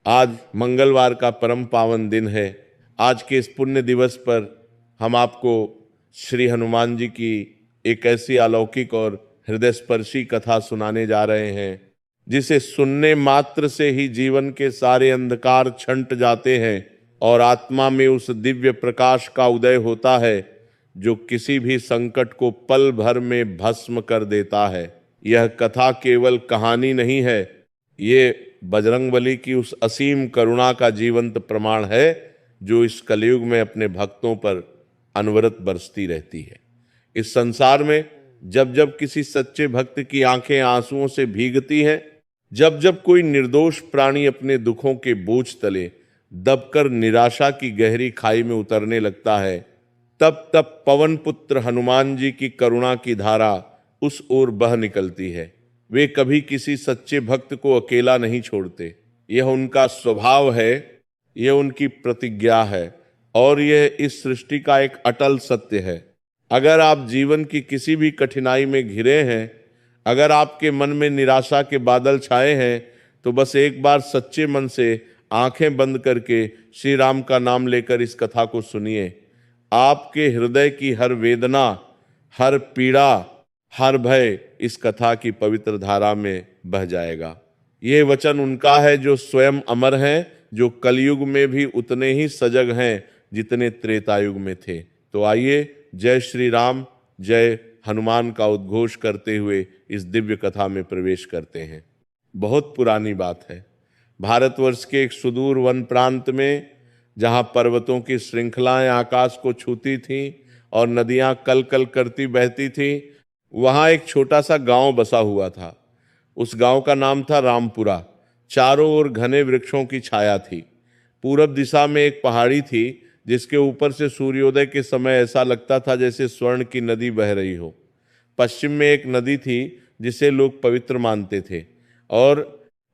आज मंगलवार का परम पावन दिन है। आज के इस पुण्य दिवस पर हम आपको श्री हनुमान जी की एक ऐसी अलौकिक और हृदय स्पर्शी कथा सुनाने जा रहे हैं जिसे सुनने मात्र से ही जीवन के सारे अंधकार छंट जाते हैं और आत्मा में उस दिव्य प्रकाश का उदय होता है जो किसी भी संकट को पल भर में भस्म कर देता है। यह कथा केवल कहानी नहीं है, ये बजरंगबली की उस असीम करुणा का जीवंत प्रमाण है जो इस कलयुग में अपने भक्तों पर अनवरत बरसती रहती है। इस संसार में जब जब किसी सच्चे भक्त की आंखें आंसुओं से भीगती हैं, जब जब कोई निर्दोष प्राणी अपने दुखों के बोझ तले दबकर निराशा की गहरी खाई में उतरने लगता है, तब तब पवन पुत्र हनुमान जी की करुणा की धारा उस ओर बह निकलती है। वे कभी किसी सच्चे भक्त को अकेला नहीं छोड़ते। यह उनका स्वभाव है, यह उनकी प्रतिज्ञा है और यह इस सृष्टि का एक अटल सत्य है। अगर आप जीवन की किसी भी कठिनाई में घिरे हैं, अगर आपके मन में निराशा के बादल छाए हैं, तो बस एक बार सच्चे मन से आंखें बंद करके श्री राम का नाम लेकर इस कथा को सुनिए। आपके हृदय की हर वेदना, हर पीड़ा, हर भय इस कथा की पवित्र धारा में बह जाएगा। ये वचन उनका है जो स्वयं अमर हैं, जो कलयुग में भी उतने ही सजग हैं जितने त्रेतायुग में थे। तो आइए जय श्री राम, जय हनुमान का उद्घोष करते हुए इस दिव्य कथा में प्रवेश करते हैं। बहुत पुरानी बात है। भारतवर्ष के एक सुदूर वन प्रांत में, जहां पर्वतों की श्रृंखलाएं आकाश को छूती थीं और नदियां कल कल करती बहती थीं, वहां एक छोटा सा गांव बसा हुआ था। उस गांव का नाम था रामपुरा। चारों ओर घने वृक्षों की छाया थी। पूरब दिशा में एक पहाड़ी थी जिसके ऊपर से सूर्योदय के समय ऐसा लगता था जैसे स्वर्ण की नदी बह रही हो। पश्चिम में एक नदी थी जिसे लोग पवित्र मानते थे और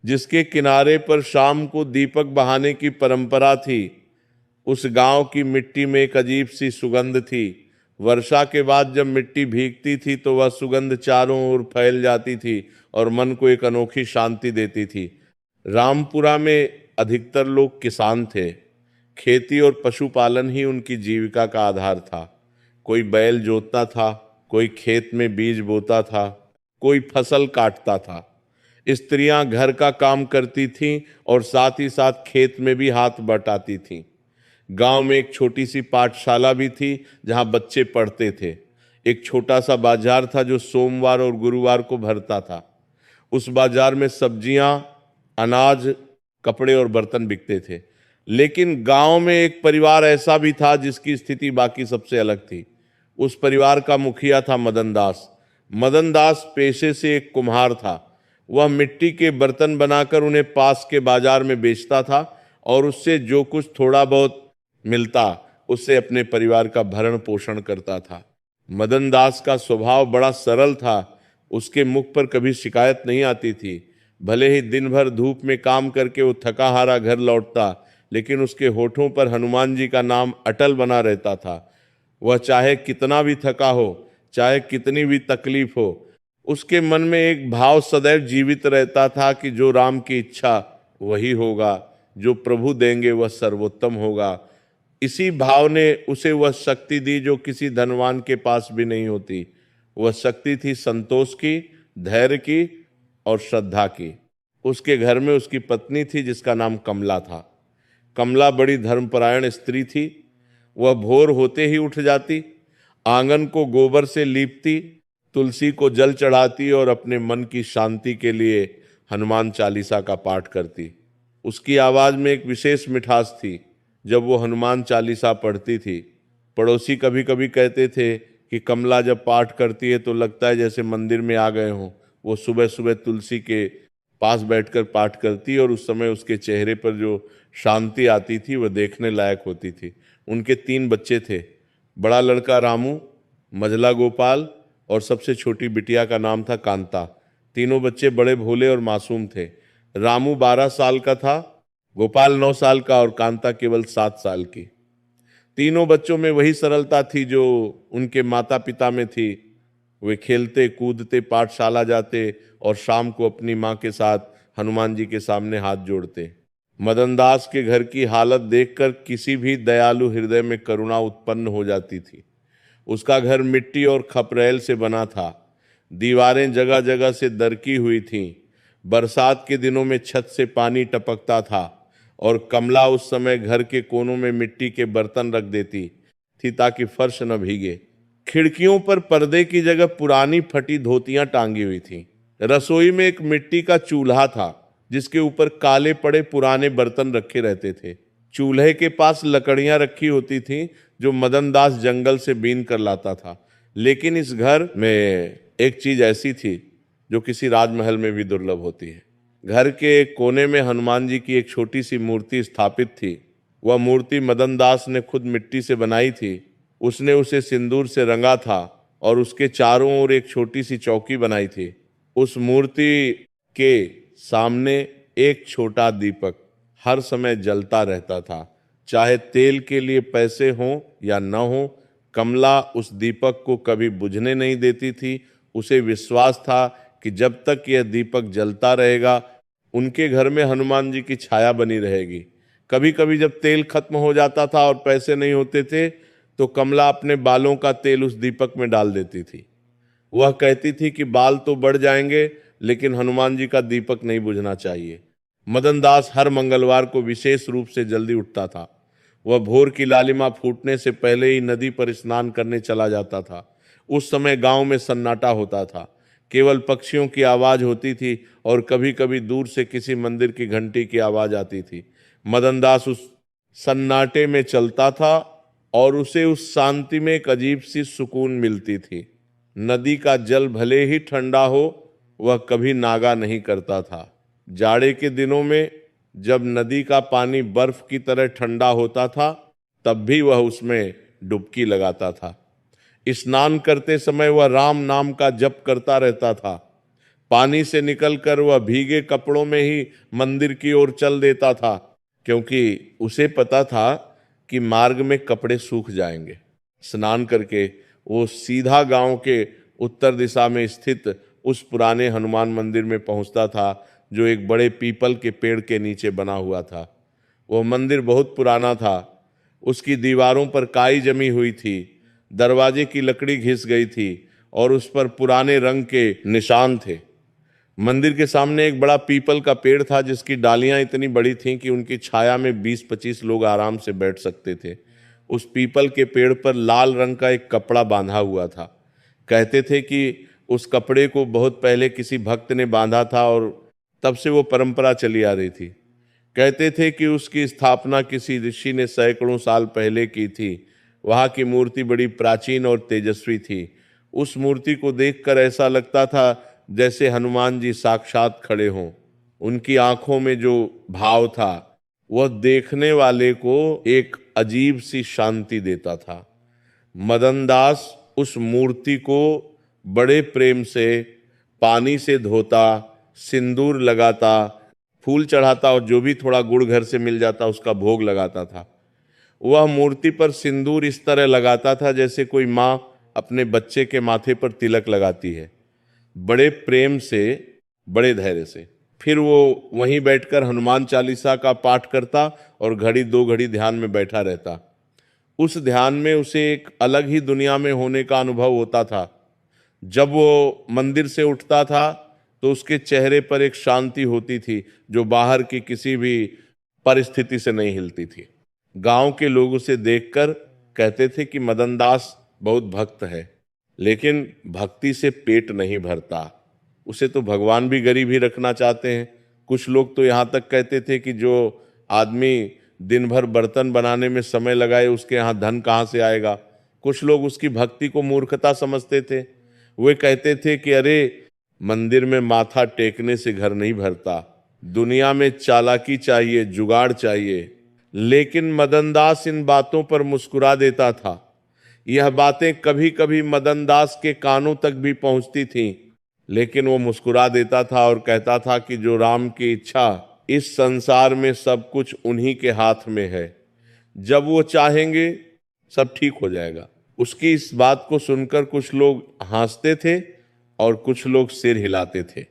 जिसके किनारे पर शाम को दीपक बहाने की परंपरा थी। उस गांव की मिट्टी में एक अजीब सी सुगंध थी। वर्षा के बाद जब मिट्टी भीगती थी तो वह सुगंध चारों ओर फैल जाती थी और मन को एक अनोखी शांति देती थी। रामपुरा में अधिकतर लोग किसान थे। खेती और पशुपालन ही उनकी जीविका का आधार था। कोई बैल जोतता था, कोई खेत में बीज बोता था, कोई फसल काटता था। स्त्रियां घर का काम करती थीं और साथ ही साथ खेत में भी हाथ बटाती थीं। गांव में एक छोटी सी पाठशाला भी थी जहां बच्चे पढ़ते थे। एक छोटा सा बाजार था जो सोमवार और गुरुवार को भरता था। उस बाजार में सब्जियां, अनाज, कपड़े और बर्तन बिकते थे। लेकिन गांव में एक परिवार ऐसा भी था जिसकी स्थिति बाकी सबसे अलग थी। उस परिवार का मुखिया था मदन दास। मदन दास पेशे से एक कुम्हार था। वह मिट्टी के बर्तन बनाकर उन्हें पास के बाजार में बेचता था और उससे जो कुछ थोड़ा बहुत मिलता उससे अपने परिवार का भरण पोषण करता था। मदन दास का स्वभाव बड़ा सरल था। उसके मुख पर कभी शिकायत नहीं आती थी। भले ही दिन भर धूप में काम करके वो थका हारा घर लौटता, लेकिन उसके होठों पर हनुमान जी का नाम अटल बना रहता था। वह चाहे कितना भी थका हो, चाहे कितनी भी तकलीफ हो, उसके मन में एक भाव सदैव जीवित रहता था कि जो राम की इच्छा वही होगा, जो प्रभु देंगे वह सर्वोत्तम होगा। इसी भाव ने उसे वह शक्ति दी जो किसी धनवान के पास भी नहीं होती। वह शक्ति थी संतोष की, धैर्य की और श्रद्धा की। उसके घर में उसकी पत्नी थी जिसका नाम कमला था। कमला बड़ी धर्मपरायण स्त्री थी। वह भोर होते ही उठ जाती, आंगन को गोबर से लीपती, तुलसी को जल चढ़ाती और अपने मन की शांति के लिए हनुमान चालीसा का पाठ करती। उसकी आवाज़ में एक विशेष मिठास थी। जब वो हनुमान चालीसा पढ़ती थी, पड़ोसी कभी कभी कहते थे कि कमला जब पाठ करती है तो लगता है जैसे मंदिर में आ गए हों। वो सुबह सुबह तुलसी के पास बैठकर पाठ करती और उस समय उसके चेहरे पर जो शांति आती थी वह देखने लायक होती थी। उनके 3 बच्चे थे। बड़ा लड़का रामू, मझला गोपाल और सबसे छोटी बिटिया का नाम था कांता। तीनों बच्चे बड़े भोले और मासूम थे। रामू 12 साल का था, गोपाल 9 साल का और कांता केवल 7 साल की। तीनों बच्चों में वही सरलता थी जो उनके माता पिता में थी। वे खेलते कूदते पाठशाला जाते और शाम को अपनी माँ के साथ हनुमान जी के सामने हाथ जोड़ते। मदनदास के घर की हालत देखकर किसी भी दयालु हृदय में करुणा उत्पन्न हो जाती थी। उसका घर मिट्टी और खपरेल से बना था। दीवारें जगह जगह से दरकी हुई थीं। बरसात के दिनों में छत से पानी टपकता था और कमला उस समय घर के कोनों में मिट्टी के बर्तन रख देती थी ताकि फर्श न भीगे। खिड़कियों पर पर्दे की जगह पुरानी फटी धोतियां टांगी हुई थीं। रसोई में एक मिट्टी का चूल्हा था जिसके ऊपर काले पड़े पुराने बर्तन रखे रहते थे। चूल्हे के पास लकड़ियां रखी होती थीं जो मदनदास जंगल से बीन कर लाता था। लेकिन इस घर में एक चीज ऐसी थी जो किसी राजमहल में भी दुर्लभ होती है। घर के एक कोने में हनुमान जी की एक छोटी सी मूर्ति स्थापित थी। वह मूर्ति मदनदास ने खुद मिट्टी से बनाई थी। उसने उसे सिंदूर से रंगा था और उसके चारों ओर एक छोटी सी चौकी बनाई थी। उस मूर्ति के सामने एक छोटा दीपक हर समय जलता रहता था। चाहे तेल के लिए पैसे हों या न हो, कमला उस दीपक को कभी बुझने नहीं देती थी। उसे विश्वास था कि जब तक यह दीपक जलता रहेगा उनके घर में हनुमान जी की छाया बनी रहेगी। कभी कभी जब तेल खत्म हो जाता था और पैसे नहीं होते थे तो कमला अपने बालों का तेल उस दीपक में डाल देती थी। वह कहती थी कि बाल तो बढ़ जाएंगे लेकिन हनुमान जी का दीपक नहीं बुझना चाहिए। मदनदास हर मंगलवार को विशेष रूप से जल्दी उठता था। वह भोर की लालिमा फूटने से पहले ही नदी पर स्नान करने चला जाता था। उस समय गांव में सन्नाटा होता था। केवल पक्षियों की आवाज होती थी और कभी कभी दूर से किसी मंदिर की घंटी की आवाज आती थी। मदनदास उस सन्नाटे में चलता था और उसे उस शांति में एक अजीब सी सुकून मिलती थी। नदी का जल भले ही ठंडा हो, वह कभी नागा नहीं करता था। जाड़े के दिनों में जब नदी का पानी बर्फ की तरह ठंडा होता था तब भी वह उसमें डुबकी लगाता था। स्नान करते समय वह राम नाम का जप करता रहता था। पानी से निकलकर वह भीगे कपड़ों में ही मंदिर की ओर चल देता था, क्योंकि उसे पता था कि मार्ग में कपड़े सूख जाएंगे। स्नान करके वो सीधा गांव के उत्तर दिशा में स्थित उस पुराने हनुमान मंदिर में पहुंचता था जो एक बड़े पीपल के पेड़ के नीचे बना हुआ था। वह मंदिर बहुत पुराना था। उसकी दीवारों पर काई जमी हुई थी, दरवाजे की लकड़ी घिस गई थी और उस पर पुराने रंग के निशान थे। मंदिर के सामने एक बड़ा पीपल का पेड़ था जिसकी डालियां इतनी बड़ी थीं कि उनकी छाया में 20-25 लोग आराम से बैठ सकते थे। उस पीपल के पेड़ पर लाल रंग का एक कपड़ा बांधा हुआ था। कहते थे कि उस कपड़े को बहुत पहले किसी भक्त ने बांधा था और तब से वो परंपरा चली आ रही थी। कहते थे कि उसकी स्थापना किसी ऋषि ने सैकड़ों साल पहले की थी। वहाँ की मूर्ति बड़ी प्राचीन और तेजस्वी थी। उस मूर्ति को देखकर ऐसा लगता था जैसे हनुमान जी साक्षात खड़े हों। उनकी आंखों में जो भाव था वह देखने वाले को एक अजीब सी शांति देता था। मदनदास उस मूर्ति को बड़े प्रेम से पानी से धोता, सिंदूर लगाता, फूल चढ़ाता और जो भी थोड़ा गुड़ घर से मिल जाता उसका भोग लगाता था। वह मूर्ति पर सिंदूर इस तरह लगाता था जैसे कोई माँ अपने बच्चे के माथे पर तिलक लगाती है, बड़े प्रेम से, बड़े धैर्य से। फिर वो वहीं बैठकर हनुमान चालीसा का पाठ करता और घड़ी 2 घड़ी ध्यान में बैठा रहता। उस ध्यान में उसे एक अलग ही दुनिया में होने का अनुभव होता था। जब वो मंदिर से उठता था तो उसके चेहरे पर एक शांति होती थी जो बाहर की किसी भी परिस्थिति से नहीं हिलती थी। गांव के लोग उसे देखकर कहते थे कि मदनदास बहुत भक्त है, लेकिन भक्ति से पेट नहीं भरता, उसे तो भगवान भी गरीब ही रखना चाहते हैं। कुछ लोग तो यहाँ तक कहते थे कि जो आदमी दिन भर बर्तन बनाने में समय लगाए उसके यहाँ धन कहाँ से आएगा। कुछ लोग उसकी भक्ति को मूर्खता समझते थे। वे कहते थे कि अरे, मंदिर में माथा टेकने से घर नहीं भरता, दुनिया में चालाकी चाहिए, जुगाड़ चाहिए। लेकिन मदनदास इन बातों पर मुस्कुरा देता था। यह बातें कभी कभी मदनदास के कानों तक भी पहुंचती थीं, लेकिन वो मुस्कुरा देता था और कहता था कि जो राम की इच्छा, इस संसार में सब कुछ उन्हीं के हाथ में है। जब वो चाहेंगे सब ठीक हो जाएगा। उसकी इस बात को सुनकर कुछ लोग हंसते थे और कुछ लोग सिर हिलाते थे,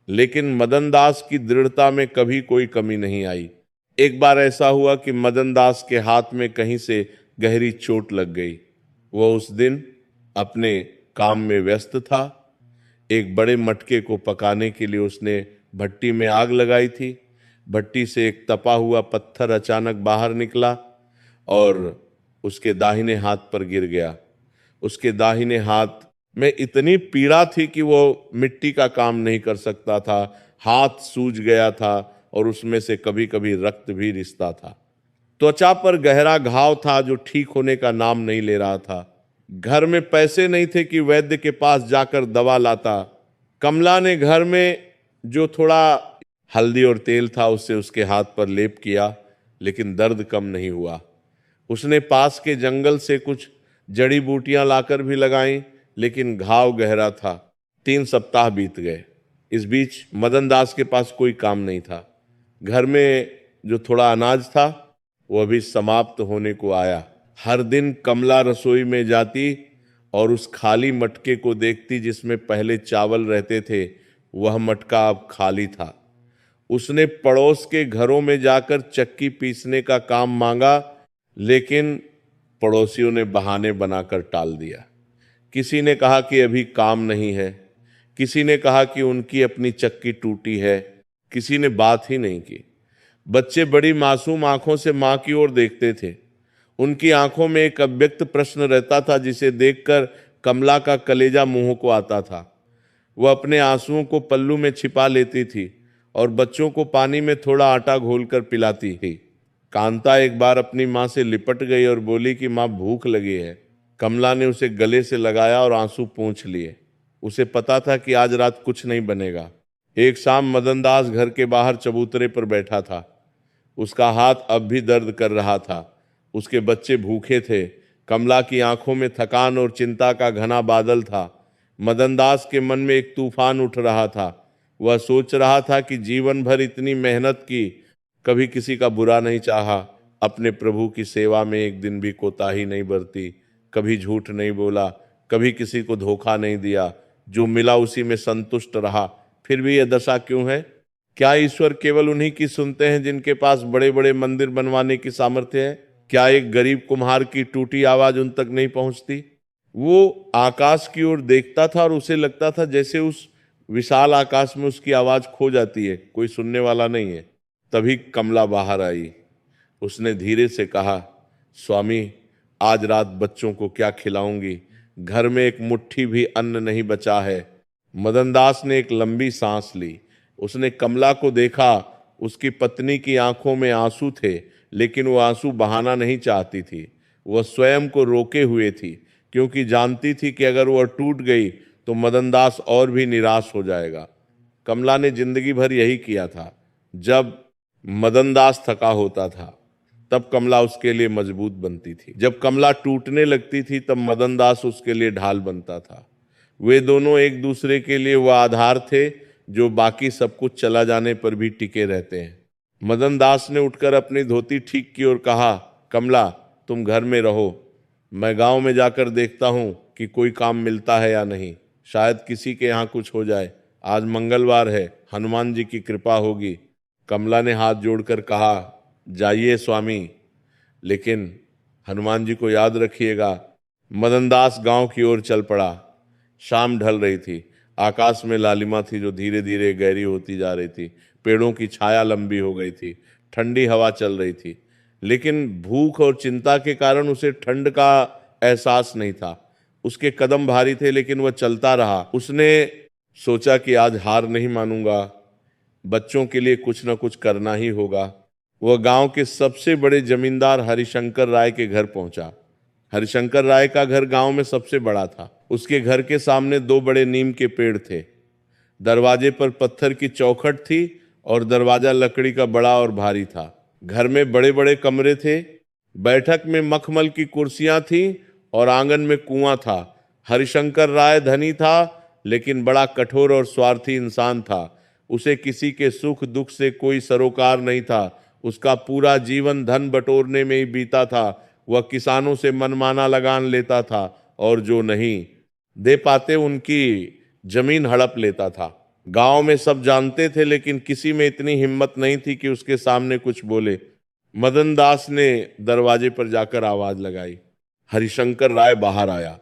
लेकिन मदनदास की दृढ़ता में कभी कोई कमी नहीं आई। एक बार ऐसा हुआ कि मदन दास के हाथ में कहीं से गहरी चोट लग गई। वह उस दिन अपने काम में व्यस्त था। एक बड़े मटके को पकाने के लिए उसने भट्टी में आग लगाई थी। भट्टी से एक तपा हुआ पत्थर अचानक बाहर निकला और उसके दाहिने हाथ पर गिर गया। उसके दाहिने हाथ में इतनी पीड़ा थी कि वो मिट्टी का काम नहीं कर सकता था। हाथ सूज गया था और उसमें से कभी कभी रक्त भी रिसता था। त्वचा पर गहरा घाव था जो ठीक होने का नाम नहीं ले रहा था। घर में पैसे नहीं थे कि वैद्य के पास जाकर दवा लाता। कमला ने घर में जो थोड़ा हल्दी और तेल था उससे उसके हाथ पर लेप किया, लेकिन दर्द कम नहीं हुआ। उसने पास के जंगल से कुछ जड़ी बूटियां लाकर भी लगाईं, लेकिन घाव गहरा था। 3 सप्ताह बीत गए। इस बीच मदन दास के पास कोई काम नहीं था। घर में जो थोड़ा अनाज था वह भी समाप्त होने को आया। हर दिन कमला रसोई में जाती और उस खाली मटके को देखती जिसमें पहले चावल रहते थे। वह मटका अब खाली था। उसने पड़ोस के घरों में जाकर चक्की पीसने का काम मांगा, लेकिन पड़ोसियों ने बहाने बनाकर टाल दिया। किसी ने कहा कि अभी काम नहीं है, किसी ने कहा कि उनकी अपनी चक्की टूटी है, किसी ने बात ही नहीं की। बच्चे बड़ी मासूम आंखों से मां की ओर देखते थे। उनकी आंखों में एक अव्यक्त प्रश्न रहता था जिसे देखकर कमला का कलेजा मुंह को आता था। वह अपने आंसुओं को पल्लू में छिपा लेती थी और बच्चों को पानी में थोड़ा आटा घोलकर पिलाती थी। कांता एक बार अपनी मां से लिपट गई और बोली कि मां भूख लगी है। कमला ने उसे गले से लगाया और आंसू पोंछ लिए। उसे पता था कि आज रात कुछ नहीं बनेगा। एक शाम मदन दास घर के बाहर चबूतरे पर बैठा था। उसका हाथ अब भी दर्द कर रहा था। उसके बच्चे भूखे थे। कमला की आंखों में थकान और चिंता का घना बादल था। मदन दास के मन में एक तूफान उठ रहा था। वह सोच रहा था कि जीवन भर इतनी मेहनत की, कभी किसी का बुरा नहीं चाहा, अपने प्रभु की सेवा में एक दिन भी कोताही नहीं बरती, कभी झूठ नहीं बोला, कभी किसी को धोखा नहीं दिया, जो मिला उसी में संतुष्ट रहा। फिर भी यह दशा क्यों है? क्या ईश्वर केवल उन्हीं की सुनते हैं जिनके पास बड़े बड़े मंदिर बनवाने की सामर्थ्य है? क्या एक गरीब कुम्हार की टूटी आवाज उन तक नहीं पहुंचती? वो आकाश की ओर देखता था और उसे लगता था जैसे उस विशाल आकाश में उसकी आवाज खो जाती है, कोई सुनने वाला नहीं है। तभी कमला बाहर आई। उसने धीरे से कहा, स्वामी, आज रात बच्चों को क्या खिलाऊंगी? घर में एक मुट्ठी भी अन्न नहीं बचा है। मदन दास ने एक लंबी सांस ली। उसने कमला को देखा। उसकी पत्नी की आंखों में आंसू थे, लेकिन वो आंसू बहाना नहीं चाहती थी। वह स्वयं को रोके हुए थी, क्योंकि जानती थी कि अगर वह टूट गई तो मदन दास और भी निराश हो जाएगा। कमला ने जिंदगी भर यही किया था। जब मदन दास थका होता था तब कमला उसके लिए मजबूत बनती थी। जब कमला टूटने लगती थी तब मदन दास उसके लिए ढाल बनता था। वे दोनों एक दूसरे के लिए वह आधार थे जो बाकी सब कुछ चला जाने पर भी टिके रहते हैं। मदन दास ने उठकर अपनी धोती ठीक की और कहा, कमला, तुम घर में रहो। मैं गांव में जाकर देखता हूं कि कोई काम मिलता है या नहीं। शायद किसी के यहाँ कुछ हो जाए। आज मंगलवार है, हनुमान जी की कृपा होगी। कमला ने हाथ जोड़कर कहा, जाइए स्वामी, लेकिन हनुमान जी को याद रखिएगा। मदन दास गांव की ओर चल पड़ा। शाम ढल रही थी। आकाश में लालिमा थी जो धीरे धीरे गहरी होती जा रही थी। पेड़ों की छाया लंबी हो गई थी। ठंडी हवा चल रही थी, लेकिन भूख और चिंता के कारण उसे ठंड का एहसास नहीं था। उसके कदम भारी थे, लेकिन वह चलता रहा। उसने सोचा कि आज हार नहीं मानूंगा, बच्चों के लिए कुछ न कुछ करना ही होगा। वह गांव के सबसे बड़े जमींदार हरिशंकर राय के घर पहुंचा। हरिशंकर राय का घर गांव में सबसे बड़ा था। उसके घर के सामने 2 बड़े नीम के पेड़ थे। दरवाजे पर पत्थर की चौखट थी और दरवाजा लकड़ी का बड़ा और भारी था। घर में बड़े बड़े कमरे थे। बैठक में मखमल की कुर्सियां थीं और आंगन में कुआं था। हरिशंकर राय धनी था, लेकिन बड़ा कठोर और स्वार्थी इंसान था। उसे किसी के सुख दुख से कोई सरोकार नहीं था। उसका पूरा जीवन धन बटोरने में ही बीता था। वह किसानों से मनमाना लगान लेता था और जो नहीं दे पाते उनकी जमीन हड़प लेता था। गांव में सब जानते थे, लेकिन किसी में इतनी हिम्मत नहीं थी कि उसके सामने कुछ बोले। मदन दास ने दरवाजे पर जाकर आवाज लगाई। हरिशंकर राय बाहर आया।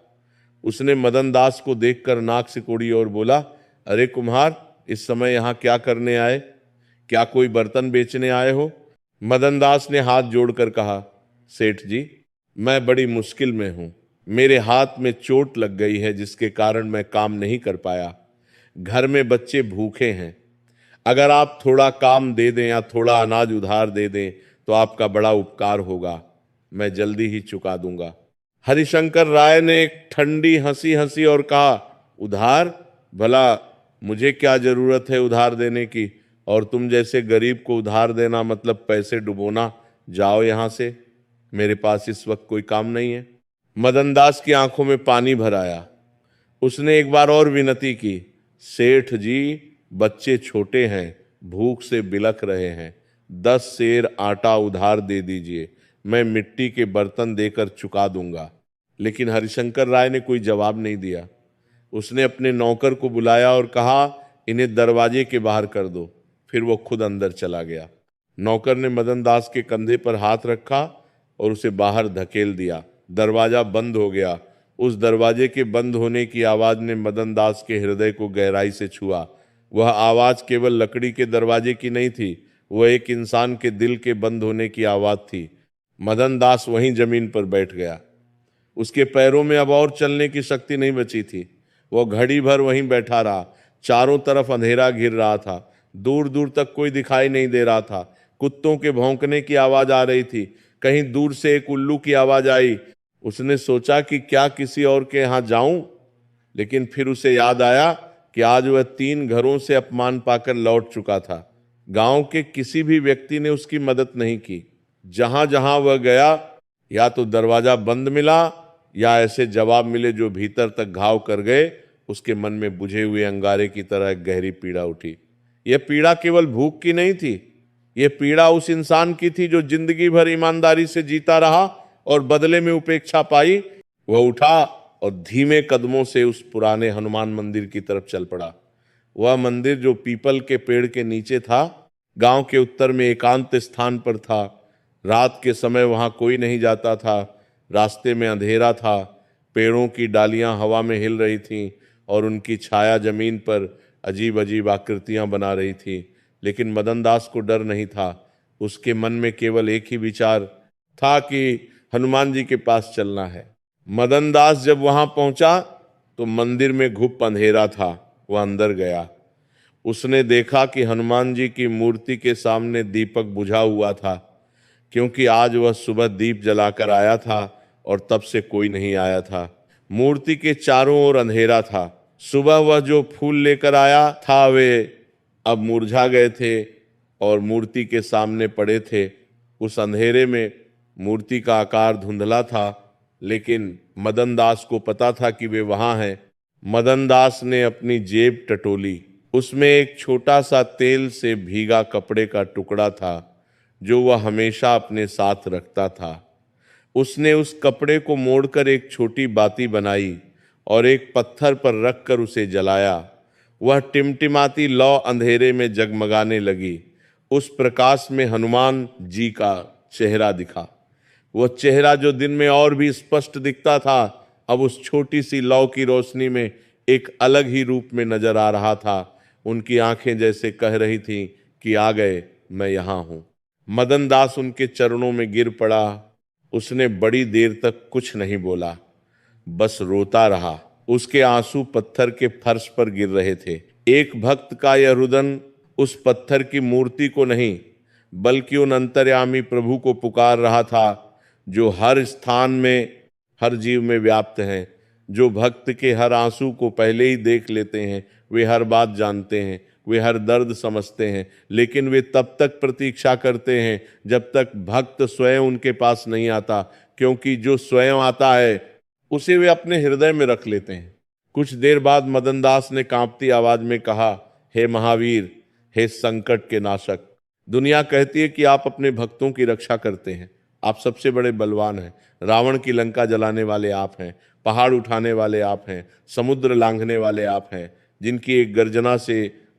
उसने मदन दास को देखकर नाक सिकोड़ी और बोला, अरे कुम्हार, इस समय यहाँ क्या करने आए? क्या कोई बर्तन बेचने आए हो? मदन दास ने हाथ जोड़कर कहा, सेठ जी, मैं बड़ी मुश्किल में हूं। मेरे हाथ में चोट लग गई है, जिसके कारण मैं काम नहीं कर पाया। घर में बच्चे भूखे हैं। अगर आप थोड़ा काम दे दें या थोड़ा अनाज उधार दे दें तो आपका बड़ा उपकार होगा। मैं जल्दी ही चुका दूंगा। हरिशंकर राय ने एक ठंडी हंसी हंसी और कहा, उधार? भला मुझे क्या जरूरत है उधार देने की? और तुम जैसे गरीब को उधार देना मतलब पैसे डुबोना। जाओ यहां से, मेरे पास इस वक्त कोई काम नहीं है। मदनदास की आंखों में पानी भर आया। उसने एक बार और विनती की, सेठ जी, बच्चे छोटे हैं, भूख से बिलख रहे हैं। 10 सेर आटा उधार दे दीजिए, मैं मिट्टी के बर्तन देकर चुका दूंगा। लेकिन हरिशंकर राय ने कोई जवाब नहीं दिया। उसने अपने नौकर को बुलाया और कहा, इन्हें दरवाजे के बाहर कर दो। फिर वो खुद अंदर चला गया। नौकर ने मदन दास के कंधे पर हाथ रखा और उसे बाहर धकेल दिया। दरवाजा बंद हो गया। उस दरवाजे के बंद होने की आवाज ने मदन दास के हृदय को गहराई से छुआ। वह आवाज केवल लकड़ी के दरवाजे की नहीं थी, वह एक इंसान के दिल के बंद होने की आवाज थी। मदन दास वहीं जमीन पर बैठ गया। उसके पैरों में अब और चलने की शक्ति नहीं बची थी। वह घड़ी भर वहीं बैठा रहा। चारों तरफ अंधेरा घिर रहा था। दूर दूर तक कोई दिखाई नहीं दे रहा था। कुत्तों के भौंकने की आवाज आ रही थी। कहीं दूर से एक उल्लू की आवाज आई। उसने सोचा कि क्या किसी और के यहां जाऊं, लेकिन फिर उसे याद आया कि आज वह 3 घरों से अपमान पाकर लौट चुका था। गांव के किसी भी व्यक्ति ने उसकी मदद नहीं की। जहां जहां वह गया, या तो दरवाजा बंद मिला या ऐसे जवाब मिले जो भीतर तक घाव कर गए। उसके मन में बुझे हुए अंगारे की तरह एक गहरी पीड़ा उठी। यह पीड़ा केवल भूख की नहीं थी, यह पीड़ा उस इंसान की थी जो जिंदगी भर ईमानदारी से जीता रहा और बदले में उपेक्षा पाई। वह उठा और धीमे कदमों से उस पुराने हनुमान मंदिर की तरफ चल पड़ा। वह मंदिर जो पीपल के पेड़ के नीचे था, गांव के उत्तर में एकांत स्थान पर था। रात के समय वहां कोई नहीं जाता था। रास्ते में अंधेरा था। पेड़ों की डालियां हवा में हिल रही थीं और उनकी छाया जमीन पर अजीब अजीब आकृतियां बना रही थी। लेकिन मदन दास को डर नहीं था। उसके मन में केवल एक ही विचार था कि हनुमान जी के पास चलना है। मदन दास जब वहां पहुंचा तो मंदिर में घुप अंधेरा था। वह अंदर गया। उसने देखा कि हनुमान जी की मूर्ति के सामने दीपक बुझा हुआ था, क्योंकि आज वह सुबह दीप जलाकर आया था और तब से कोई नहीं आया था। मूर्ति के चारों ओर अंधेरा था। सुबह वह जो फूल लेकर आया था वे अब मुरझा गए थे और मूर्ति के सामने पड़े थे। उस अंधेरे में मूर्ति का आकार धुंधला था, लेकिन मदन दास को पता था कि वे वहां हैं। मदन दास ने अपनी जेब टटोली। उसमें एक छोटा सा तेल से भीगा कपड़े का टुकड़ा था जो वह हमेशा अपने साथ रखता था। उसने उस कपड़े को मोड़कर एक छोटी बाती बनाई और एक पत्थर पर रखकर उसे जलाया। वह टिमटिमाती लौ अंधेरे में जगमगाने लगी। उस प्रकाश में हनुमान जी का चेहरा दिखा। वह चेहरा जो दिन में और भी स्पष्ट दिखता था, अब उस छोटी सी लौ की रोशनी में एक अलग ही रूप में नजर आ रहा था। उनकी आंखें जैसे कह रही थीं कि आ गए, मैं यहां हूं। मदन दास उनके चरणों में गिर पड़ा। उसने बड़ी देर तक कुछ नहीं बोला, बस रोता रहा। उसके आंसू पत्थर के फर्श पर गिर रहे थे। एक भक्त का यह रुदन उस पत्थर की मूर्ति को नहीं, बल्कि उन अंतर्यामी प्रभु को पुकार रहा था जो हर स्थान में, हर जीव में व्याप्त हैं, जो भक्त के हर आंसू को पहले ही देख लेते हैं। वे हर बात जानते हैं, वे हर दर्द समझते हैं, लेकिन वे तब तक प्रतीक्षा करते हैं जब तक भक्त स्वयं उनके पास नहीं आता, क्योंकि जो स्वयं आता है उसे वे अपने हृदय में रख लेते हैं। कुछ देर बाद मदन दास ने कांपती आवाज में कहा, हे महावीर, हे संकट के नाशक, दुनिया कहती है कि आप अपने भक्तों की रक्षा करते हैं, आप सबसे बड़े बलवान हैं। रावण की लंका जलाने वाले आप हैं, पहाड़ उठाने वाले आप हैं, समुद्र लांघने वाले आप हैं, जिनकी एक गर्जना से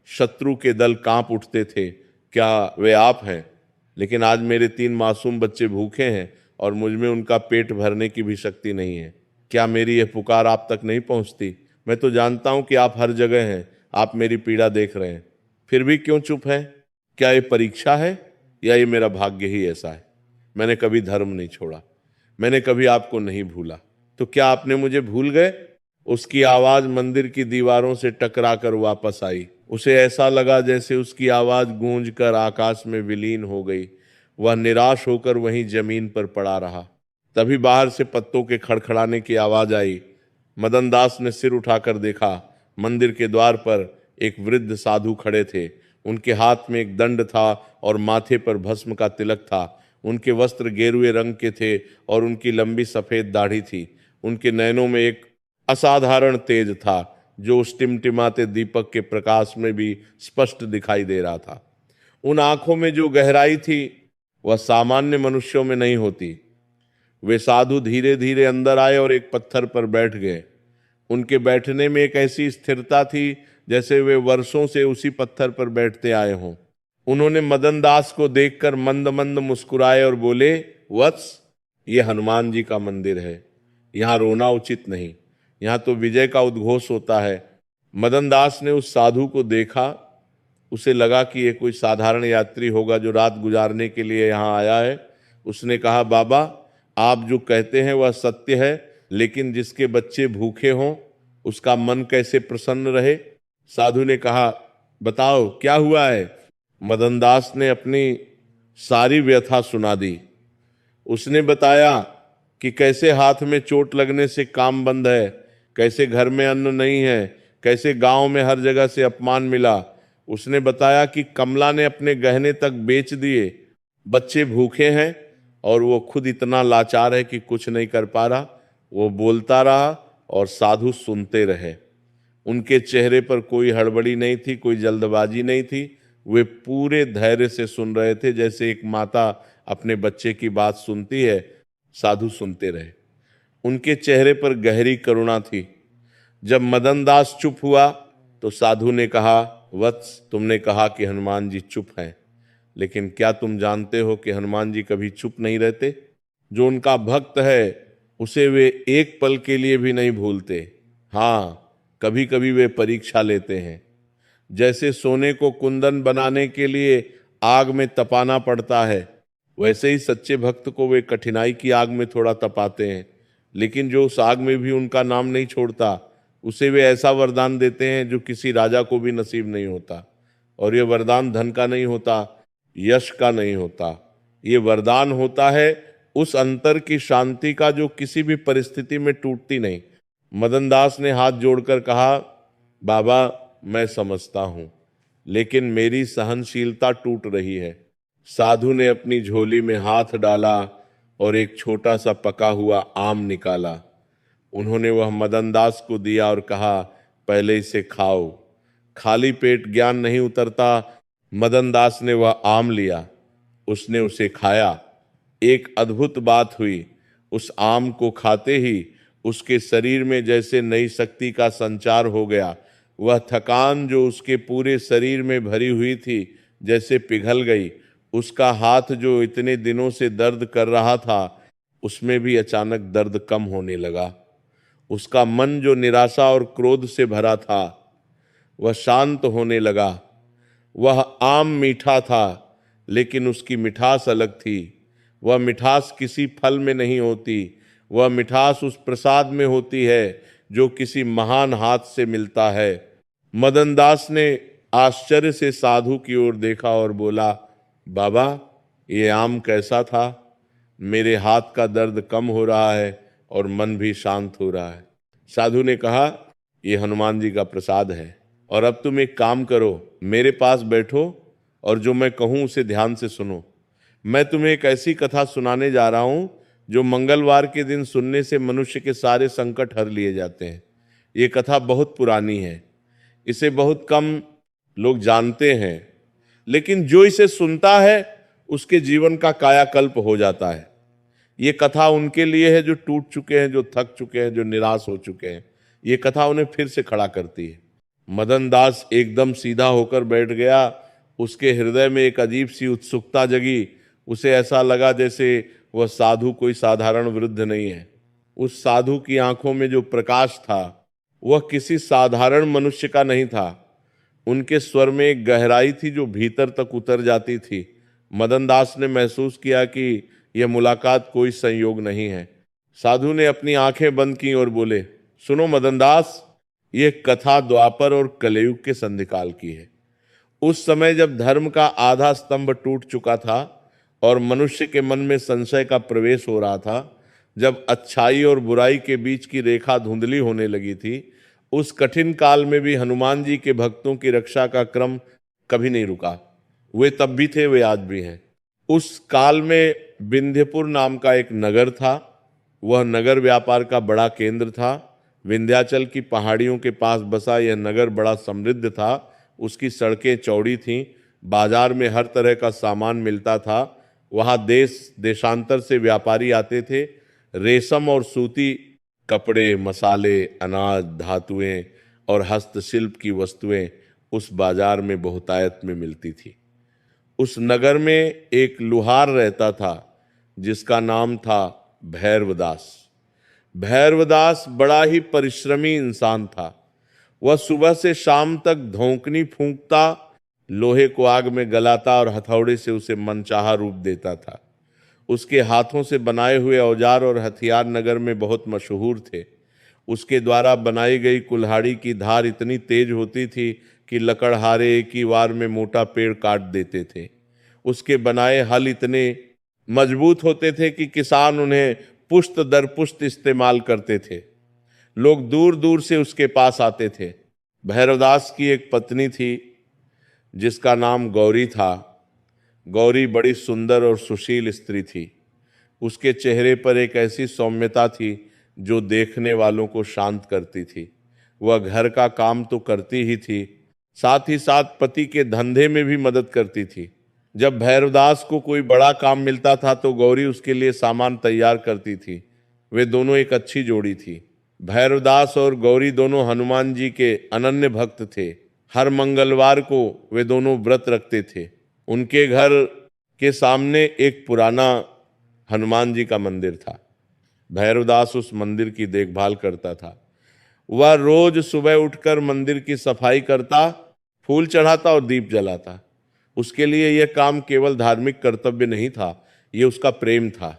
शत्रु के दल कांप उठते थे, क्या वे आप हैं? लेकिन आज मेरे 3 मासूम बच्चे भूखे हैं और मुझ में उनका पेट भरने की भी शक्ति नहीं है। क्या मेरी यह पुकार आप तक नहीं पहुंचती? मैं तो जानता हूं कि आप हर जगह हैं, आप मेरी पीड़ा देख रहे हैं, फिर भी क्यों चुप हैं? क्या ये परीक्षा है या ये मेरा भाग्य ही ऐसा है? मैंने कभी धर्म नहीं छोड़ा, मैंने कभी आपको नहीं भूला, तो क्या आपने मुझे भूल गए? उसकी आवाज मंदिर की दीवारों से टकरा कर वापस आई। उसे ऐसा लगा जैसे उसकी आवाज गूंज कर आकाश में विलीन हो गई। वह निराश होकर वहीं जमीन पर पड़ा रहा। तभी बाहर से पत्तों के खड़खड़ाने की आवाज आई। मदन दास ने सिर उठाकर देखा। मंदिर के द्वार पर एक वृद्ध साधु खड़े थे। उनके हाथ में एक दंड था और माथे पर भस्म का तिलक था। उनके वस्त्र गेरुए रंग के थे और उनकी लंबी सफेद दाढ़ी थी। उनके नयनों में एक असाधारण तेज था जो उस टिमटिमाते दीपक के प्रकाश में भी स्पष्ट दिखाई दे रहा था। उन आंखों में जो गहराई थी वह सामान्य मनुष्यों में नहीं होती। वे साधु धीरे धीरे अंदर आए और एक पत्थर पर बैठ गए। उनके बैठने में एक ऐसी स्थिरता थी जैसे वे वर्षों से उसी पत्थर पर बैठते आए हों। उन्होंने मदन दास को देखकर मंद मंद मुस्कुराए और बोले, वत्स, ये हनुमान जी का मंदिर है, यहाँ रोना उचित नहीं, यहाँ तो विजय का उद्घोष होता है। मदन दास ने उस साधु को देखा। उसे लगा कि ये कोई साधारण यात्री होगा जो रात गुजारने के लिए यहाँ आया है। उसने कहा, बाबा, आप जो कहते हैं वह सत्य है, लेकिन जिसके बच्चे भूखे हों उसका मन कैसे प्रसन्न रहे? साधु ने कहा, बताओ क्या हुआ है? मदन दास ने अपनी सारी व्यथा सुना दी। उसने बताया कि कैसे हाथ में चोट लगने से काम बंद है, कैसे घर में अन्न नहीं है, कैसे गांव में हर जगह से अपमान मिला। उसने बताया कि कमला ने अपने गहने तक बेच दिए, बच्चे भूखे हैं और वो खुद इतना लाचार है कि कुछ नहीं कर पा रहा। वो बोलता रहा और साधु सुनते रहे। उनके चेहरे पर कोई हड़बड़ी नहीं थी, कोई जल्दबाजी नहीं थी। वे पूरे धैर्य से सुन रहे थे, जैसे एक माता अपने बच्चे की बात सुनती है। साधु सुनते रहे। उनके चेहरे पर गहरी करुणा थी। जब मदन दास चुप हुआ तो साधु ने कहा, वत्स, तुमने कहा कि हनुमान जी चुप हैं, लेकिन क्या तुम जानते हो कि हनुमान जी कभी चुप नहीं रहते? जो उनका भक्त है उसे वे एक पल के लिए भी नहीं भूलते। हाँ, कभी कभी वे परीक्षा लेते हैं। जैसे सोने को कुंदन बनाने के लिए आग में तपाना पड़ता है, वैसे ही सच्चे भक्त को वे कठिनाई की आग में थोड़ा तपाते हैं। लेकिन जो उस आग में भी उनका नाम नहीं छोड़ता, उसे वे ऐसा वरदान देते हैं जो किसी राजा को भी नसीब नहीं होता। और ये वरदान धन का नहीं होता, यश का नहीं होता। ये वरदान होता है उस अंतर की शांति का जो किसी भी परिस्थिति में टूटती नहीं। मदन दास ने हाथ जोड़कर कहा, बाबा, मैं समझता हूं, लेकिन मेरी सहनशीलता टूट रही है। साधु ने अपनी झोली में हाथ डाला और एक छोटा सा पका हुआ आम निकाला। उन्होंने वह मदन दास को दिया और कहा, पहले इसे खाओ, खाली पेट ज्ञान नहीं उतरता। मदन दास ने वह आम लिया, उसने उसे खाया। एक अद्भुत बात हुई। उस आम को खाते ही उसके शरीर में जैसे नई शक्ति का संचार हो गया। वह थकान जो उसके पूरे शरीर में भरी हुई थी जैसे पिघल गई। उसका हाथ जो इतने दिनों से दर्द कर रहा था, उसमें भी अचानक दर्द कम होने लगा। उसका मन जो निराशा और क्रोध से भरा था, वह शांत होने लगा। वह आम मीठा था, लेकिन उसकी मिठास अलग थी। वह मिठास किसी फल में नहीं होती, वह मिठास उस प्रसाद में होती है जो किसी महान हाथ से मिलता है। मदन दास ने आश्चर्य से साधु की ओर देखा और बोला, बाबा, ये आम कैसा था? मेरे हाथ का दर्द कम हो रहा है और मन भी शांत हो रहा है। साधु ने कहा, ये हनुमान जी का प्रसाद है। और अब तुम एक काम करो, मेरे पास बैठो और जो मैं कहूं उसे ध्यान से सुनो। मैं तुम्हें एक ऐसी कथा सुनाने जा रहा हूं जो मंगलवार के दिन सुनने से मनुष्य के सारे संकट हर लिए जाते हैं। ये कथा बहुत पुरानी है, इसे बहुत कम लोग जानते हैं, लेकिन जो इसे सुनता है उसके जीवन का कायाकल्प हो जाता है। ये कथा उनके लिए है जो टूट चुके हैं, जो थक चुके हैं, जो निराश हो चुके हैं। ये कथा उन्हें फिर से खड़ा करती है। मदन दास एकदम सीधा होकर बैठ गया। उसके हृदय में एक अजीब सी उत्सुकता जगी। उसे ऐसा लगा जैसे वह साधु कोई साधारण वृद्ध नहीं है। उस साधु की आंखों में जो प्रकाश था वह किसी साधारण मनुष्य का नहीं था। उनके स्वर में एक गहराई थी जो भीतर तक उतर जाती थी। मदन दास ने महसूस किया कि यह मुलाकात कोई संयोग नहीं है। साधु ने अपनी आंखें बंद की और बोले, सुनो मदन दास, ये कथा द्वापर और कलयुग के संधिकाल की है। उस समय जब धर्म का आधा स्तंभ टूट चुका था और मनुष्य के मन में संशय का प्रवेश हो रहा था, जब अच्छाई और बुराई के बीच की रेखा धुंधली होने लगी थी, उस कठिन काल में भी हनुमान जी के भक्तों की रक्षा का क्रम कभी नहीं रुका। वे तब भी थे, वे आज भी हैं। उस काल में विंध्यपुर नाम का एक नगर था। वह नगर व्यापार का बड़ा केंद्र था। विंध्याचल की पहाड़ियों के पास बसा यह नगर बड़ा समृद्ध था। उसकी सड़कें चौड़ी थीं, बाजार में हर तरह का सामान मिलता था। वहाँ देश देशांतर से व्यापारी आते थे। रेशम और सूती कपड़े, मसाले, अनाज, धातुएं और हस्तशिल्प की वस्तुएं उस बाजार में बहुतायत में मिलती थी। उस नगर में एक लुहार रहता था जिसका नाम था भैरवदास। भैरवदास बड़ा ही परिश्रमी इंसान था। वह सुबह से शाम तक धौंकनी फूंकता, लोहे को आग में गलाता और हथौड़े से उसे मनचाहा रूप देता था। उसके हाथों से बनाए हुए औजार और हथियार नगर में बहुत मशहूर थे। उसके द्वारा बनाई गई कुल्हाड़ी की धार इतनी तेज होती थी कि लकड़हारे एक ही वार में मोटा पेड़ काट देते थे। उसके बनाए हल इतने मजबूत होते थे कि किसान उन्हें पुश्त दर पुश्त इस्तेमाल करते थे। लोग दूर दूर से उसके पास आते थे। भैरवदास की एक पत्नी थी जिसका नाम गौरी था। गौरी बड़ी सुंदर और सुशील स्त्री थी। उसके चेहरे पर एक ऐसी सौम्यता थी जो देखने वालों को शांत करती थी। वह घर का काम तो करती ही थी, साथ ही साथ पति के धंधे में भी मदद करती थी। जब भैरवदास को कोई बड़ा काम मिलता था तो गौरी उसके लिए सामान तैयार करती थी। वे दोनों एक अच्छी जोड़ी थी। भैरवदास और गौरी दोनों हनुमान जी के अनन्य भक्त थे। हर मंगलवार को वे दोनों व्रत रखते थे। उनके घर के सामने एक पुराना हनुमान जी का मंदिर था। भैरवदास उस मंदिर की देखभाल करता था। वह रोज सुबह उठकर मंदिर की सफाई करता, फूल चढ़ाता और दीप जलाता। उसके लिए यह काम केवल धार्मिक कर्तव्य नहीं था, यह उसका प्रेम था।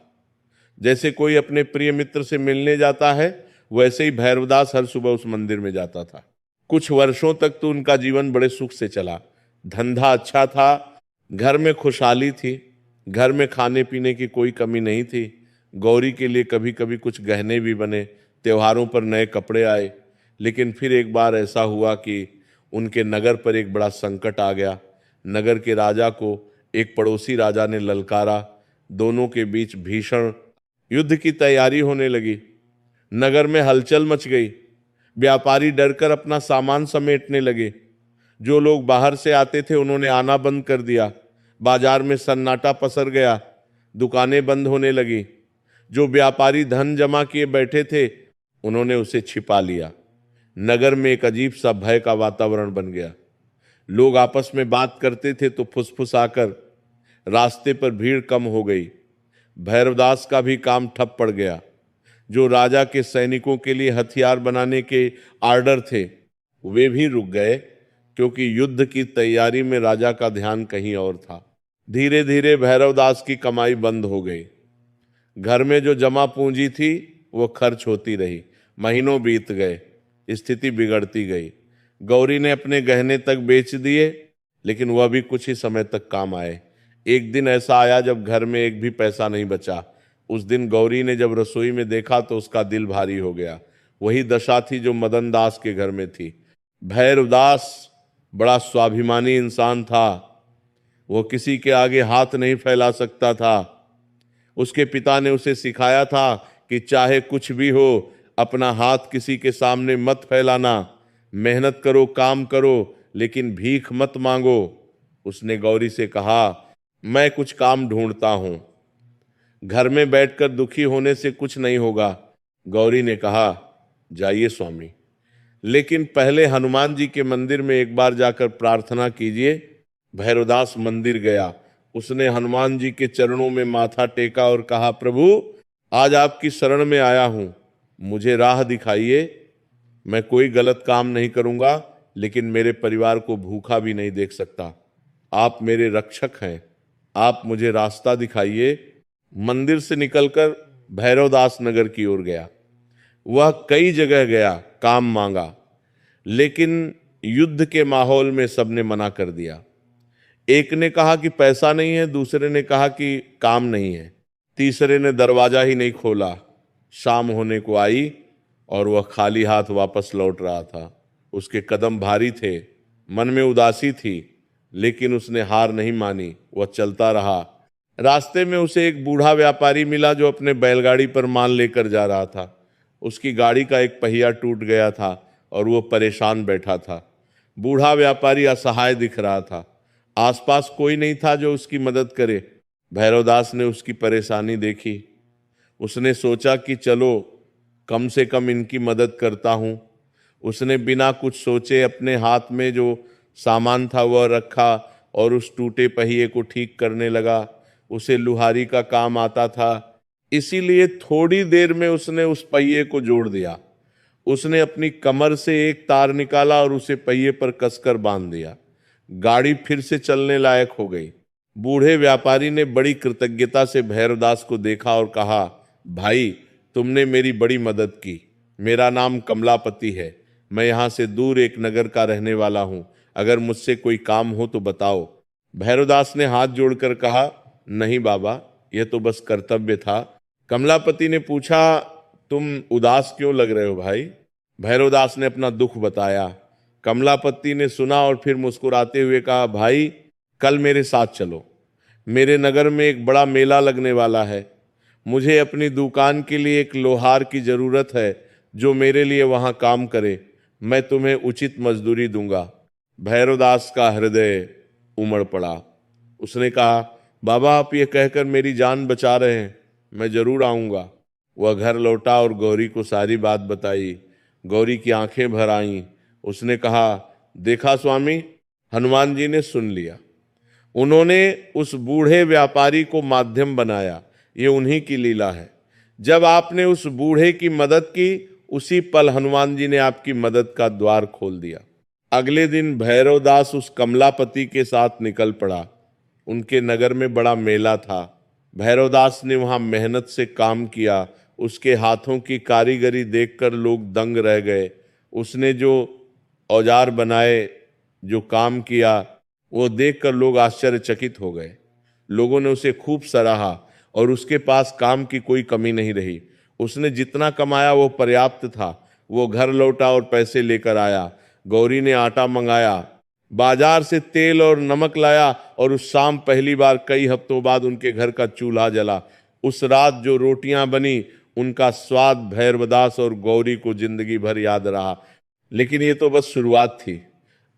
जैसे कोई अपने प्रिय मित्र से मिलने जाता है, वैसे ही भैरवदास हर सुबह उस मंदिर में जाता था। कुछ वर्षों तक तो उनका जीवन बड़े सुख से चला। धंधा अच्छा था, घर में खुशहाली थी, घर में खाने पीने की कोई कमी नहीं थी। गौरी के लिए कभी कभी कुछ गहने भी बने, त्योहारों पर नए कपड़े आए। लेकिन फिर एक बार ऐसा हुआ कि उनके नगर पर एक बड़ा संकट आ गया। नगर के राजा को एक पड़ोसी राजा ने ललकारा। दोनों के बीच भीषण युद्ध की तैयारी होने लगी। नगर में हलचल मच गई। व्यापारी डरकर अपना सामान समेटने लगे। जो लोग बाहर से आते थे उन्होंने आना बंद कर दिया। बाजार में सन्नाटा पसर गया। दुकानें बंद होने लगी। जो व्यापारी धन जमा किए बैठे थे उन्होंने उसे छिपा लिया। नगर में एक अजीब सा भय का वातावरण बन गया। लोग आपस में बात करते थे तो फुसफुसाकर रास्ते पर भीड़ कम हो गई। भैरवदास का भी काम ठप पड़ गया। जो राजा के सैनिकों के लिए हथियार बनाने के आर्डर थे वे भी रुक गए, क्योंकि युद्ध की तैयारी में राजा का ध्यान कहीं और था। धीरे धीरे भैरवदास की कमाई बंद हो गई। घर में जो जमा पूंजी थी वो खर्च होती रही। महीनों बीत गए, स्थिति बिगड़ती गई। गौरी ने अपने गहने तक बेच दिए, लेकिन वह भी कुछ ही समय तक काम आए। एक दिन ऐसा आया जब घर में एक भी पैसा नहीं बचा। उस दिन गौरी ने जब रसोई में देखा तो उसका दिल भारी हो गया। वही दशा थी जो मदन दास के घर में थी। भैरवदास बड़ा स्वाभिमानी इंसान था। वो किसी के आगे हाथ नहीं फैला सकता था। उसके पिता ने उसे सिखाया था कि चाहे कुछ भी हो, अपना हाथ किसी के सामने मत फैलाना। मेहनत करो, काम करो, लेकिन भीख मत मांगो। उसने गौरी से कहा, मैं कुछ काम ढूंढता हूं, घर में बैठकर दुखी होने से कुछ नहीं होगा। गौरी ने कहा, जाइए स्वामी। लेकिन पहले हनुमान जी के मंदिर में एक बार जाकर प्रार्थना कीजिए। भैरवदास मंदिर गया, उसने हनुमान जी के चरणों में माथा टेका और कहा, प्रभु आज आपकी शरण में आया हूं, मुझे राह दिखाइए। मैं कोई गलत काम नहीं करूंगा, लेकिन मेरे परिवार को भूखा भी नहीं देख सकता। आप मेरे रक्षक हैं, आप मुझे रास्ता दिखाइए। मंदिर से निकलकर भैरवदास नगर की ओर गया। वह कई जगह गया, काम मांगा, लेकिन युद्ध के माहौल में सबने मना कर दिया। एक ने कहा कि पैसा नहीं है, दूसरे ने कहा कि काम नहीं है, तीसरे ने दरवाजा ही नहीं खोला। शाम होने को आई और वह खाली हाथ वापस लौट रहा था। उसके कदम भारी थे, मन में उदासी थी, लेकिन उसने हार नहीं मानी, वह चलता रहा। रास्ते में उसे एक बूढ़ा व्यापारी मिला जो अपने बैलगाड़ी पर माल लेकर जा रहा था। उसकी गाड़ी का एक पहिया टूट गया था और वो परेशान बैठा था। बूढ़ा व्यापारी असहाय दिख रहा था, आसपास कोई नहीं था जो उसकी मदद करे। भैरवदास ने उसकी परेशानी देखी, उसने सोचा कि चलो कम से कम इनकी मदद करता हूँ। उसने बिना कुछ सोचे अपने हाथ में जो सामान था वह रखा और उस टूटे पहिए को ठीक करने लगा। उसे लुहारी का काम आता था, इसीलिए थोड़ी देर में उसने उस पहिए को जोड़ दिया। उसने अपनी कमर से एक तार निकाला और उसे पहिए पर कसकर बांध दिया। गाड़ी फिर से चलने लायक हो गई। बूढ़े व्यापारी ने बड़ी कृतज्ञता से भैरवदास को देखा और कहा, भाई तुमने मेरी बड़ी मदद की। मेरा नाम कमलापति है, मैं यहाँ से दूर एक नगर का रहने वाला हूँ, अगर मुझसे कोई काम हो तो बताओ। भैरवदास ने हाथ जोड़कर कहा, नहीं बाबा, यह तो बस कर्तव्य था। कमलापति ने पूछा, तुम उदास क्यों लग रहे हो भाई? भैरवदास ने अपना दुख बताया। कमलापति ने सुना और फिर मुस्कुराते हुए कहा, भाई कल मेरे साथ चलो, मेरे नगर में एक बड़ा मेला लगने वाला है। मुझे अपनी दुकान के लिए एक लोहार की जरूरत है जो मेरे लिए वहां काम करे। मैं तुम्हें उचित मजदूरी दूंगा। भैरवदास का हृदय उमड़ पड़ा। उसने कहा, बाबा आप ये कहकर मेरी जान बचा रहे हैं, मैं जरूर आऊंगा। वह घर लौटा और गौरी को सारी बात बताई। गौरी की आंखें भर आईं। उसने कहा, देखा स्वामी, हनुमान जी ने सुन लिया। उन्होंने उस बूढ़े व्यापारी को माध्यम बनाया, ये उन्हीं की लीला है। जब आपने उस बूढ़े की मदद की, उसी पल हनुमान जी ने आपकी मदद का द्वार खोल दिया। अगले दिन भैरवदास उस कमलापति के साथ निकल पड़ा। उनके नगर में बड़ा मेला था। भैरवदास ने वहां मेहनत से काम किया। उसके हाथों की कारीगरी देखकर लोग दंग रह गए। उसने जो औजार बनाए, जो काम किया, वो देखकर लोग आश्चर्यचकित हो गए। लोगों ने उसे खूब सराहा और उसके पास काम की कोई कमी नहीं रही। उसने जितना कमाया वो पर्याप्त था। वो घर लौटा और पैसे लेकर आया। गौरी ने आटा मंगाया, बाजार से तेल और नमक लाया और उस शाम पहली बार कई हफ्तों बाद उनके घर का चूल्हा जला। उस रात जो रोटियां बनी, उनका स्वाद भैरवदास और गौरी को जिंदगी भर याद रहा। लेकिन ये तो बस शुरुआत थी,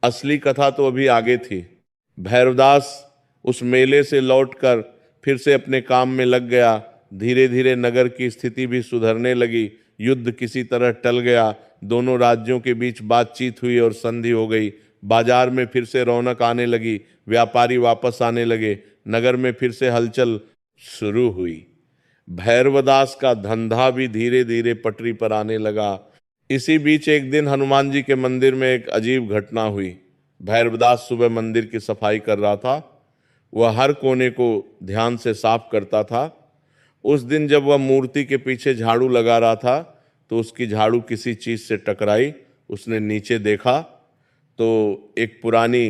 असली कथा तो अभी आगे थी। भैरवदास उस मेले से लौटकर फिर से अपने काम में लग गया। धीरे धीरे नगर की स्थिति भी सुधरने लगी। युद्ध किसी तरह टल गया। दोनों राज्यों के बीच बातचीत हुई और संधि हो गई। बाजार में फिर से रौनक आने लगी। व्यापारी वापस आने लगे। नगर में फिर से हलचल शुरू हुई। भैरवदास का धंधा भी धीरे धीरे पटरी पर आने लगा। इसी बीच एक दिन हनुमान जी के मंदिर में एक अजीब घटना हुई। भैरवदास सुबह मंदिर की सफाई कर रहा था। वह हर कोने को ध्यान से साफ करता था। उस दिन जब वह मूर्ति के पीछे झाड़ू लगा रहा था तो उसकी झाड़ू किसी चीज से टकराई। उसने नीचे देखा तो एक पुरानी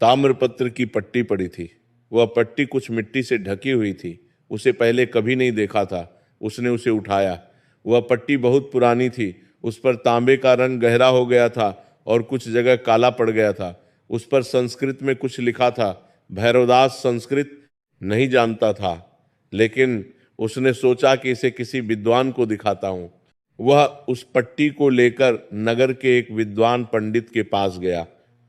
ताम्रपत्र की पट्टी पड़ी थी। वह पट्टी कुछ मिट्टी से ढकी हुई थी। उसे पहले कभी नहीं देखा था। उसने उसे उठाया। वह पट्टी बहुत पुरानी थी। उस पर तांबे का रंग गहरा हो गया था और कुछ जगह काला पड़ गया था। उस पर संस्कृत में कुछ लिखा था। भैरवदास संस्कृत नहीं जानता था, लेकिन उसने सोचा कि इसे किसी विद्वान को दिखाता हूं। वह उस पट्टी को लेकर नगर के एक विद्वान पंडित के पास गया।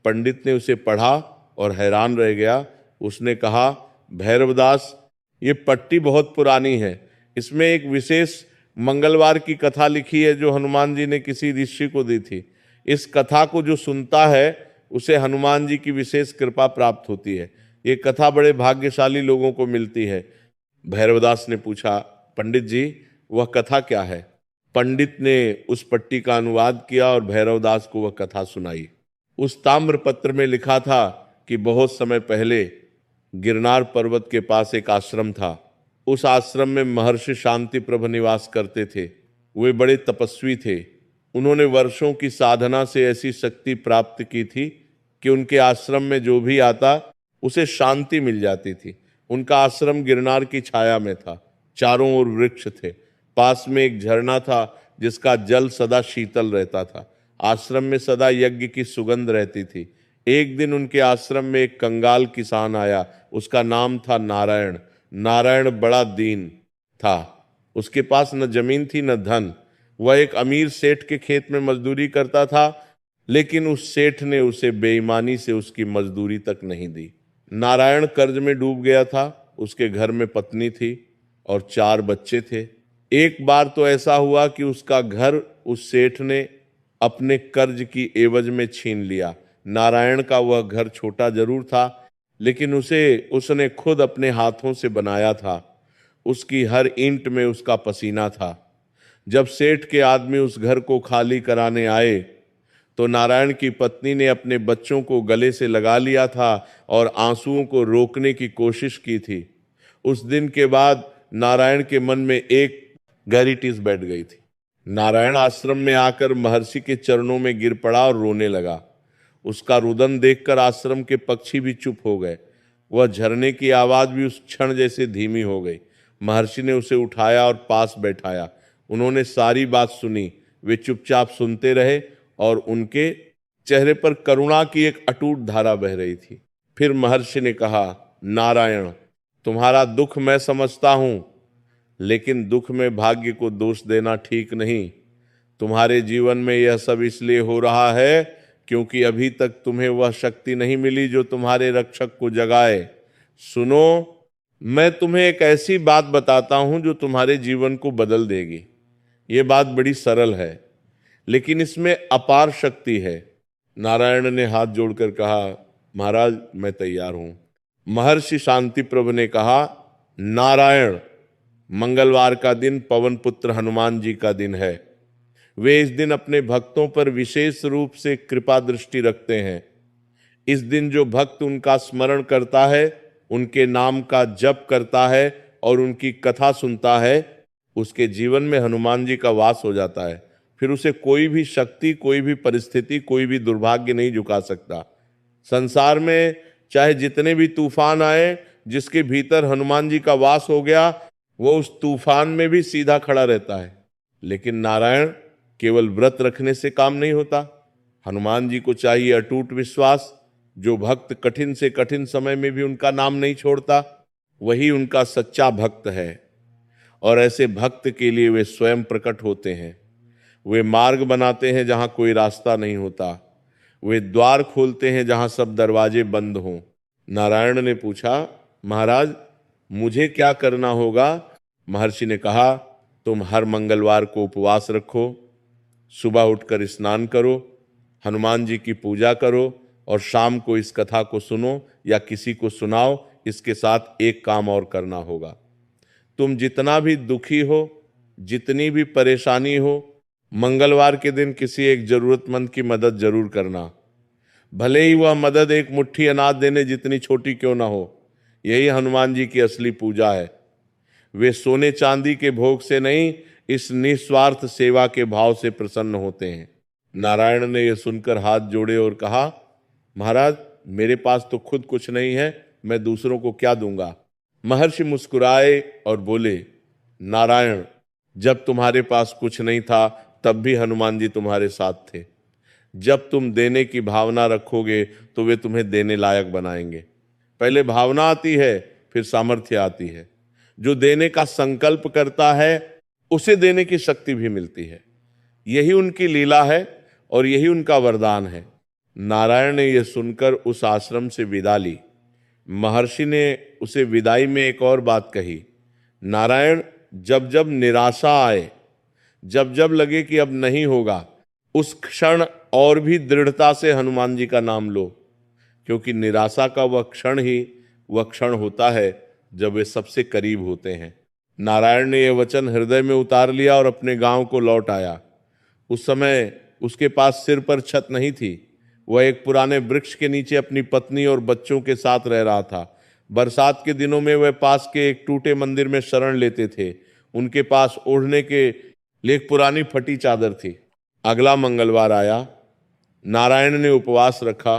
पंडित ने उसे पढ़ा और हैरान रह गया। उसने कहा, भैरवदास, ये पट्टी बहुत पुरानी है। इसमें एक विशेष मंगलवार की कथा लिखी है जो हनुमान जी ने किसी ऋषि को दी थी। इस कथा को जो सुनता है उसे हनुमान जी की विशेष कृपा प्राप्त होती है। ये कथा बड़े भाग्यशाली लोगों को मिलती है। भैरवदास ने पूछा, पंडित जी वह कथा क्या है? पंडित ने उस पट्टी का अनुवाद किया और भैरवदास को वह कथा सुनाई। उस ताम्र पत्र में लिखा था कि बहुत समय पहले गिरनार पर्वत के पास एक आश्रम था। उस आश्रम में महर्षि शांति प्रभ निवास करते थे। वे बड़े तपस्वी थे। उन्होंने वर्षों की साधना से ऐसी शक्ति प्राप्त की थी कि उनके आश्रम में जो भी आता उसे शांति मिल जाती थी। उनका आश्रम गिरनार की छाया में था। चारों ओर वृक्ष थे। पास में एक झरना था जिसका जल सदा शीतल रहता था। आश्रम में सदा यज्ञ की सुगंध रहती थी। एक दिन उनके आश्रम में एक कंगाल किसान आया। उसका नाम था नारायण। नारायण बड़ा दीन था। उसके पास न जमीन थी न धन। वह एक अमीर सेठ के खेत में मजदूरी करता था, लेकिन उस सेठ ने उसे बेईमानी से उसकी मजदूरी तक नहीं दी। नारायण कर्ज में डूब गया था। उसके घर में पत्नी थी और 4 बच्चे थे। एक बार तो ऐसा हुआ कि उसका घर उस सेठ ने अपने कर्ज की एवज में छीन लिया। नारायण का वह घर छोटा जरूर था, लेकिन उसने खुद अपने हाथों से बनाया था। उसकी हर ईंट में उसका पसीना था। जब सेठ के आदमी उस घर को खाली कराने आए तो नारायण की पत्नी ने अपने बच्चों को गले से लगा लिया था और आंसुओं को रोकने की कोशिश की थी। उस दिन के बाद नारायण के मन में एक गहरी टीस बैठ गई थी। नारायण आश्रम में आकर महर्षि के चरणों में गिर पड़ा और रोने लगा। उसका रुदन देखकर आश्रम के पक्षी भी चुप हो गए। वह झरने की आवाज भी उस क्षण जैसे धीमी हो गई। महर्षि ने उसे उठाया और पास बैठाया। उन्होंने सारी बात सुनी। वे चुपचाप सुनते रहे और उनके चेहरे पर करुणा की एक अटूट धारा बह रही थी। फिर महर्षि ने कहा, नारायण, तुम्हारा दुख मैं समझता हूं, लेकिन दुख में भाग्य को दोष देना ठीक नहीं। तुम्हारे जीवन में यह सब इसलिए हो रहा है क्योंकि अभी तक तुम्हें वह शक्ति नहीं मिली जो तुम्हारे रक्षक को जगाए। सुनो, मैं तुम्हें एक ऐसी बात बताता हूं जो तुम्हारे जीवन को बदल देगी। ये बात बड़ी सरल है, लेकिन इसमें अपार शक्ति है। नारायण ने हाथ जोड़कर कहा, महाराज मैं तैयार हूं। महर्षि शांति प्रभ ने कहा, नारायण, मंगलवार का दिन पवन पुत्र हनुमान जी का दिन है। वे इस दिन अपने भक्तों पर विशेष रूप से कृपा दृष्टि रखते हैं। इस दिन जो भक्त उनका स्मरण करता है, उनके नाम का जप करता है और उनकी कथा सुनता है, उसके जीवन में हनुमान जी का वास हो जाता है। फिर उसे कोई भी शक्ति, कोई भी परिस्थिति, कोई भी दुर्भाग्य नहीं झुका सकता। संसार में चाहे जितने भी तूफान आए, जिसके भीतर हनुमान जी का वास हो गया, वो उस तूफान में भी सीधा खड़ा रहता है। लेकिन नारायण केवल व्रत रखने से काम नहीं होता। हनुमान जी को चाहिए अटूट विश्वास। जो भक्त कठिन से कठिन समय में भी उनका नाम नहीं छोड़ता, वही उनका सच्चा भक्त है। और ऐसे भक्त के लिए वे स्वयं प्रकट होते हैं। वे मार्ग बनाते हैं जहां कोई रास्ता नहीं होता। वे द्वार खोलते हैं जहां सब दरवाजे बंद हों। नारायण ने पूछा, महाराज मुझे क्या करना होगा? महर्षि ने कहा, तुम हर मंगलवार को उपवास रखो, सुबह उठकर स्नान करो, हनुमान जी की पूजा करो और शाम को इस कथा को सुनो या किसी को सुनाओ। इसके साथ एक काम और करना होगा। तुम जितना भी दुखी हो, जितनी भी परेशानी हो, मंगलवार के दिन किसी एक जरूरतमंद की मदद जरूर करना। भले ही वह मदद एक मुट्ठी अनाज देने जितनी छोटी क्यों ना हो। यही हनुमान जी की असली पूजा है। वे सोने चांदी के भोग से नहीं, इस निस्वार्थ सेवा के भाव से प्रसन्न होते हैं। नारायण ने यह सुनकर हाथ जोड़े और कहा, महाराज मेरे पास तो खुद कुछ नहीं है, मैं दूसरों को क्या दूंगा? महर्षि मुस्कुराए और बोले, नारायण, जब तुम्हारे पास कुछ नहीं था तब भी हनुमान जी तुम्हारे साथ थे। जब तुम देने की भावना रखोगे तो वे तुम्हें देने लायक बनाएंगे। पहले भावना आती है, फिर सामर्थ्य आती है। जो देने का संकल्प करता है उसे देने की शक्ति भी मिलती है। यही उनकी लीला है और यही उनका वरदान है। नारायण ने यह सुनकर उस आश्रम से विदा ली। महर्षि ने उसे विदाई में एक और बात कही, नारायण, जब जब निराशा आए, जब जब लगे कि अब नहीं होगा, उस क्षण और भी दृढ़ता से हनुमान जी का नाम लो, क्योंकि निराशा का वह क्षण होता है जब वे सबसे करीब होते हैं। नारायण ने यह वचन हृदय में उतार लिया और अपने गांव को लौट आया। उस समय उसके पास सिर पर छत नहीं थी। वह एक पुराने वृक्ष के नीचे अपनी पत्नी और बच्चों के साथ रह रहा था। बरसात के दिनों में वह पास के एक टूटे मंदिर में शरण लेते थे। उनके पास ओढ़ने के लिए एक पुरानी फटी चादर थी। अगला मंगलवार आया। नारायण ने उपवास रखा।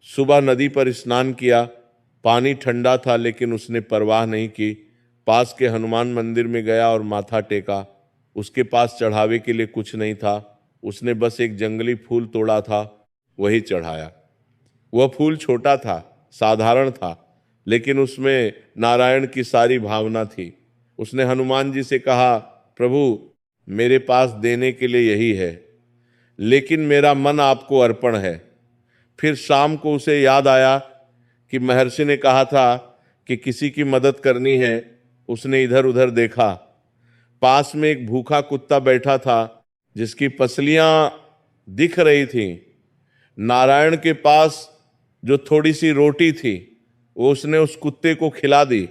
सुबह नदी पर स्नान किया। पानी ठंडा था, लेकिन उसने परवाह नहीं की। पास के हनुमान मंदिर में गया और माथा टेका। उसके पास चढ़ावे के लिए कुछ नहीं था। उसने बस एक जंगली फूल तोड़ा था, वही चढ़ाया। वह फूल छोटा था, साधारण था, लेकिन उसमें नारायण की सारी भावना थी। उसने हनुमान जी से कहा, प्रभु, मेरे पास देने के लिए यही है, लेकिन मेरा मन आपको अर्पण है। फिर शाम को उसे याद आया कि महर्षि ने कहा था कि किसी की मदद करनी है। उसने इधर उधर देखा। पास में एक भूखा कुत्ता बैठा था, जिसकी पसलियां दिख रही थीं। नारायण के पास जो थोड़ी सी रोटी थी, वो उसने उस कुत्ते को खिला दी।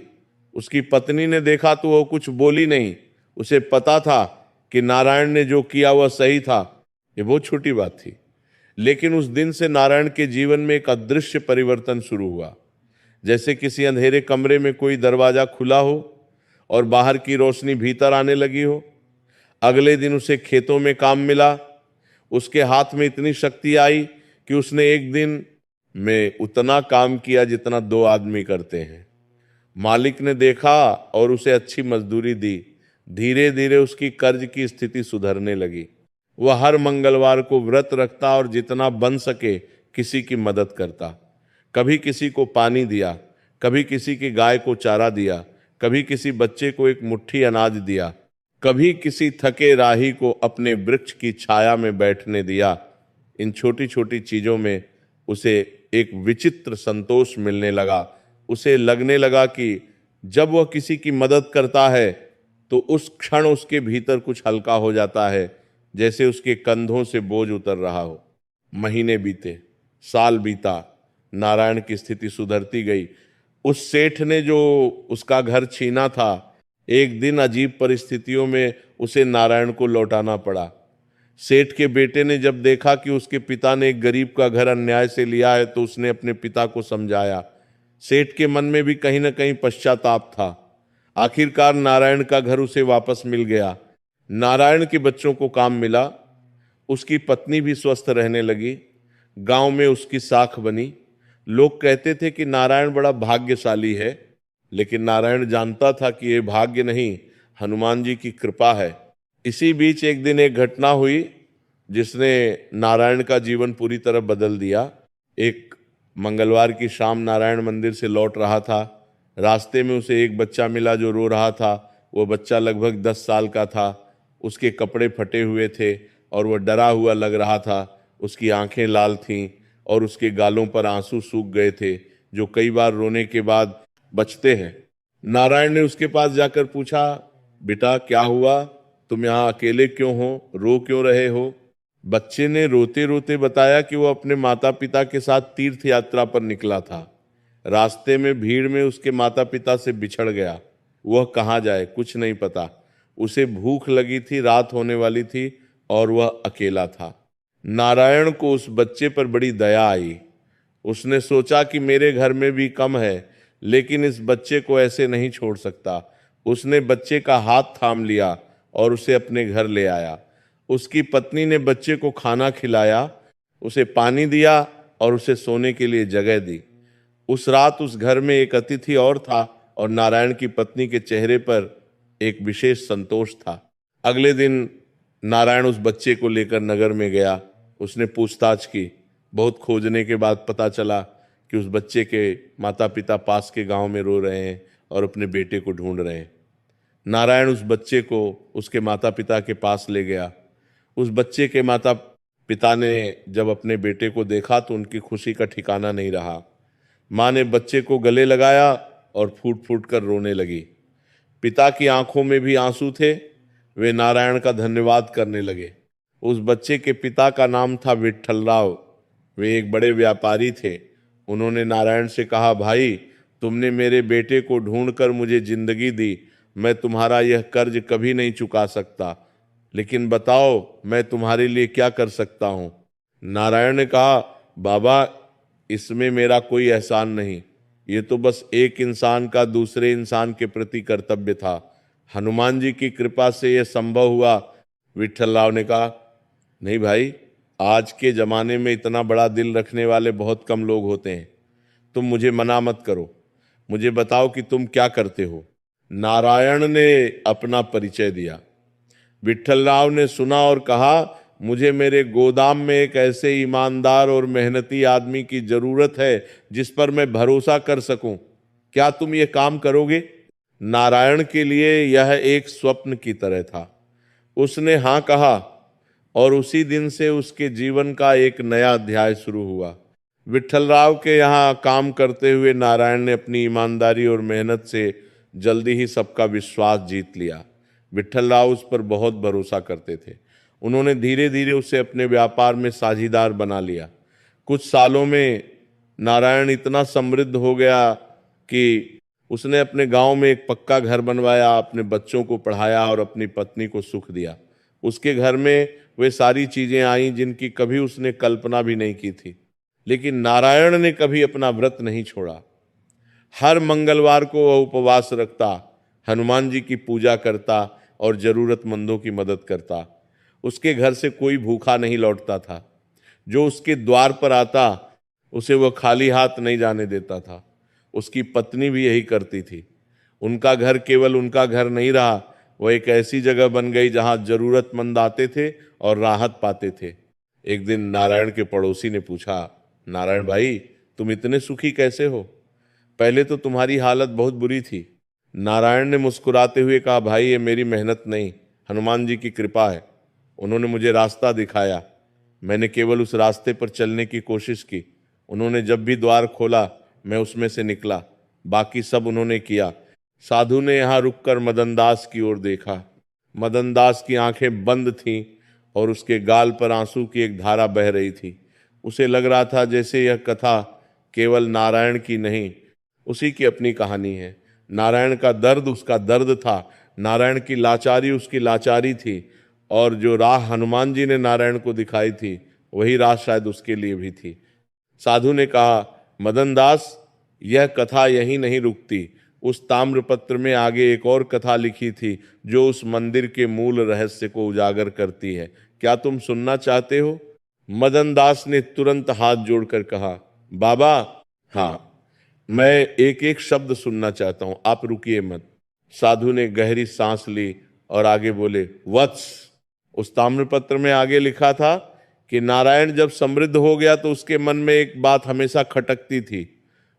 उसकी पत्नी ने देखा तो वो कुछ बोली नहीं। उसे पता था कि नारायण ने जो किया वह सही था। ये बहुत छोटी बात थी, लेकिन उस दिन से नारायण के जीवन में एक अदृश्य परिवर्तन शुरू हुआ। जैसे किसी अंधेरे कमरे में कोई दरवाजा खुला हो और बाहर की रोशनी भीतर आने लगी हो। अगले दिन उसे खेतों में काम मिला। उसके हाथ में इतनी शक्ति आई कि उसने एक दिन में उतना काम किया जितना 2 आदमी करते हैं। मालिक ने देखा और उसे अच्छी मजदूरी दी। धीरे धीरे उसकी कर्ज की स्थिति सुधरने लगी। वह हर मंगलवार को व्रत रखता और जितना बन सके किसी की मदद करता। कभी किसी को पानी दिया, कभी किसी की गाय को चारा दिया, कभी किसी बच्चे को एक मुट्ठी अनाज दिया, कभी किसी थके राही को अपने वृक्ष की छाया में बैठने दिया। इन छोटी छोटी चीजों में उसे एक विचित्र संतोष मिलने लगा। उसे लगने लगा कि जब वह किसी की मदद करता है तो उस क्षण उसके भीतर कुछ हल्का हो जाता है, जैसे उसके कंधों से बोझ उतर रहा हो। महीने बीते, साल बीता, नारायण की स्थिति सुधरती गई। उस सेठ ने जो उसका घर छीना था, एक दिन अजीब परिस्थितियों में उसे नारायण को लौटाना पड़ा। सेठ के बेटे ने जब देखा कि उसके पिता ने एक गरीब का घर अन्याय से लिया है, तो उसने अपने पिता को समझाया। सेठ के मन में भी कहीं ना कहीं पश्चाताप था। आखिरकार नारायण का घर उसे वापस मिल गया। नारायण के बच्चों को काम मिला। उसकी पत्नी भी स्वस्थ रहने लगी। गांव में उसकी साख बनी। लोग कहते थे कि नारायण बड़ा भाग्यशाली है, लेकिन नारायण जानता था कि यह भाग्य नहीं, हनुमान जी की कृपा है। इसी बीच एक दिन एक घटना हुई जिसने नारायण का जीवन पूरी तरह बदल दिया। एक मंगलवार की शाम नारायण मंदिर से लौट रहा था। रास्ते में उसे एक बच्चा मिला जो रो रहा था। वो बच्चा लगभग 10 साल का था। उसके कपड़े फटे हुए थे और वह डरा हुआ लग रहा था। उसकी आंखें लाल थीं और उसके गालों पर आंसू सूख गए थे, जो कई बार रोने के बाद बचते हैं। नारायण ने उसके पास जाकर पूछा, बेटा क्या हुआ? तुम यहाँ अकेले क्यों हो? रो क्यों रहे हो? बच्चे ने रोते रोते बताया कि वो अपने माता पिता के साथ तीर्थ यात्रा पर निकला था। रास्ते में भीड़ में उसके माता पिता से बिछड़ गया। वह कहाँ जाए कुछ नहीं पता। उसे भूख लगी थी, रात होने वाली थी और वह अकेला था। नारायण को उस बच्चे पर बड़ी दया आई। उसने सोचा कि मेरे घर में भी कम है, लेकिन इस बच्चे को ऐसे नहीं छोड़ सकता। उसने बच्चे का हाथ थाम लिया और उसे अपने घर ले आया। उसकी पत्नी ने बच्चे को खाना खिलाया, उसे पानी दिया और उसे सोने के लिए जगह दी। उस रात उस घर में एक अतिथि और था और नारायण की पत्नी के चेहरे पर एक विशेष संतोष था। अगले दिन नारायण उस बच्चे को लेकर नगर में गया। उसने पूछताछ की। बहुत खोजने के बाद पता चला कि उस बच्चे के माता पिता पास के गांव में रो रहे हैं और अपने बेटे को ढूंढ रहे हैं। नारायण उस बच्चे को उसके माता पिता के पास ले गया। उस बच्चे के माता पिता ने जब अपने बेटे को देखा तो उनकी खुशी का ठिकाना नहीं रहा। माँ ने बच्चे को गले लगाया और फूट फूट कर रोने लगी। पिता की आंखों में भी आंसू थे। वे नारायण का धन्यवाद करने लगे। उस बच्चे के पिता का नाम था विट्ठलराव। वे एक बड़े व्यापारी थे। उन्होंने नारायण से कहा, भाई तुमने मेरे बेटे को ढूंढकर मुझे जिंदगी दी, मैं तुम्हारा यह कर्ज कभी नहीं चुका सकता, लेकिन बताओ मैं तुम्हारे लिए क्या कर सकता हूं। नारायण ने कहा, बाबा इसमें मेरा कोई एहसान नहीं, ये तो बस एक इंसान का दूसरे इंसान के प्रति कर्तव्य था। हनुमान जी की कृपा से यह संभव हुआ। विट्ठलराव ने कहा, नहीं भाई, आज के जमाने में इतना बड़ा दिल रखने वाले बहुत कम लोग होते हैं। तुम मुझे मना मत करो, मुझे बताओ कि तुम क्या करते हो। नारायण ने अपना परिचय दिया। विट्ठलराव ने सुना और कहा, मुझे मेरे गोदाम में एक ऐसे ईमानदार और मेहनती आदमी की जरूरत है जिस पर मैं भरोसा कर सकूं। क्या तुम ये काम करोगे? नारायण के लिए यह एक स्वप्न की तरह था। उसने हाँ कहा और उसी दिन से उसके जीवन का एक नया अध्याय शुरू हुआ। विट्ठलराव के यहाँ काम करते हुए नारायण ने अपनी ईमानदारी और मेहनत से जल्दी ही सबका विश्वास जीत लिया। विट्ठलराव उस पर बहुत भरोसा करते थे। उन्होंने धीरे धीरे उसे अपने व्यापार में साझीदार बना लिया। कुछ सालों में नारायण इतना समृद्ध हो गया कि उसने अपने गांव में एक पक्का घर बनवाया, अपने बच्चों को पढ़ाया और अपनी पत्नी को सुख दिया। उसके घर में वे सारी चीजें आईं जिनकी कभी उसने कल्पना भी नहीं की थी। लेकिन नारायण ने कभी अपना व्रत नहीं छोड़ा। हर मंगलवार को वह उपवास रखता, हनुमान जी की पूजा करता और जरूरतमंदों की मदद करता। उसके घर से कोई भूखा नहीं लौटता था। जो उसके द्वार पर आता उसे वह खाली हाथ नहीं जाने देता था। उसकी पत्नी भी यही करती थी। उनका घर केवल उनका घर नहीं रहा, वह एक ऐसी जगह बन गई जहां जरूरतमंद आते थे और राहत पाते थे। एक दिन नारायण के पड़ोसी ने पूछा, नारायण भाई तुम इतने सुखी कैसे हो? पहले तो तुम्हारी हालत बहुत बुरी थी। नारायण ने मुस्कुराते हुए कहा, भाई ये मेरी मेहनत नहीं, हनुमान जी की कृपा है। उन्होंने मुझे रास्ता दिखाया, मैंने केवल उस रास्ते पर चलने की कोशिश की। उन्होंने जब भी द्वार खोला मैं उसमें से निकला, बाकी सब उन्होंने किया। साधु ने यहाँ रुककर मदनदास की ओर देखा। मदनदास की आंखें बंद थीं और उसके गाल पर आंसू की एक धारा बह रही थी। उसे लग रहा था जैसे यह कथा केवल नारायण की नहीं, उसी की अपनी कहानी है। नारायण का दर्द उसका दर्द था, नारायण की लाचारी उसकी लाचारी थी, और जो राह हनुमान जी ने नारायण को दिखाई थी वही राह शायद उसके लिए भी थी। साधु ने कहा, मदन दास यह कथा यहीं नहीं रुकती। उस ताम्रपत्र में आगे एक और कथा लिखी थी जो उस मंदिर के मूल रहस्य को उजागर करती है। क्या तुम सुनना चाहते हो? मदन दास ने तुरंत हाथ जोड़कर कहा, बाबा हाँ, मैं एक एक शब्द सुनना चाहता हूं, आप रुकिए मत। साधु ने गहरी सांस ली और आगे बोले, वत्स, उस ताम्रपत्र में आगे लिखा था कि नारायण जब समृद्ध हो गया तो उसके मन में एक बात हमेशा खटकती थी।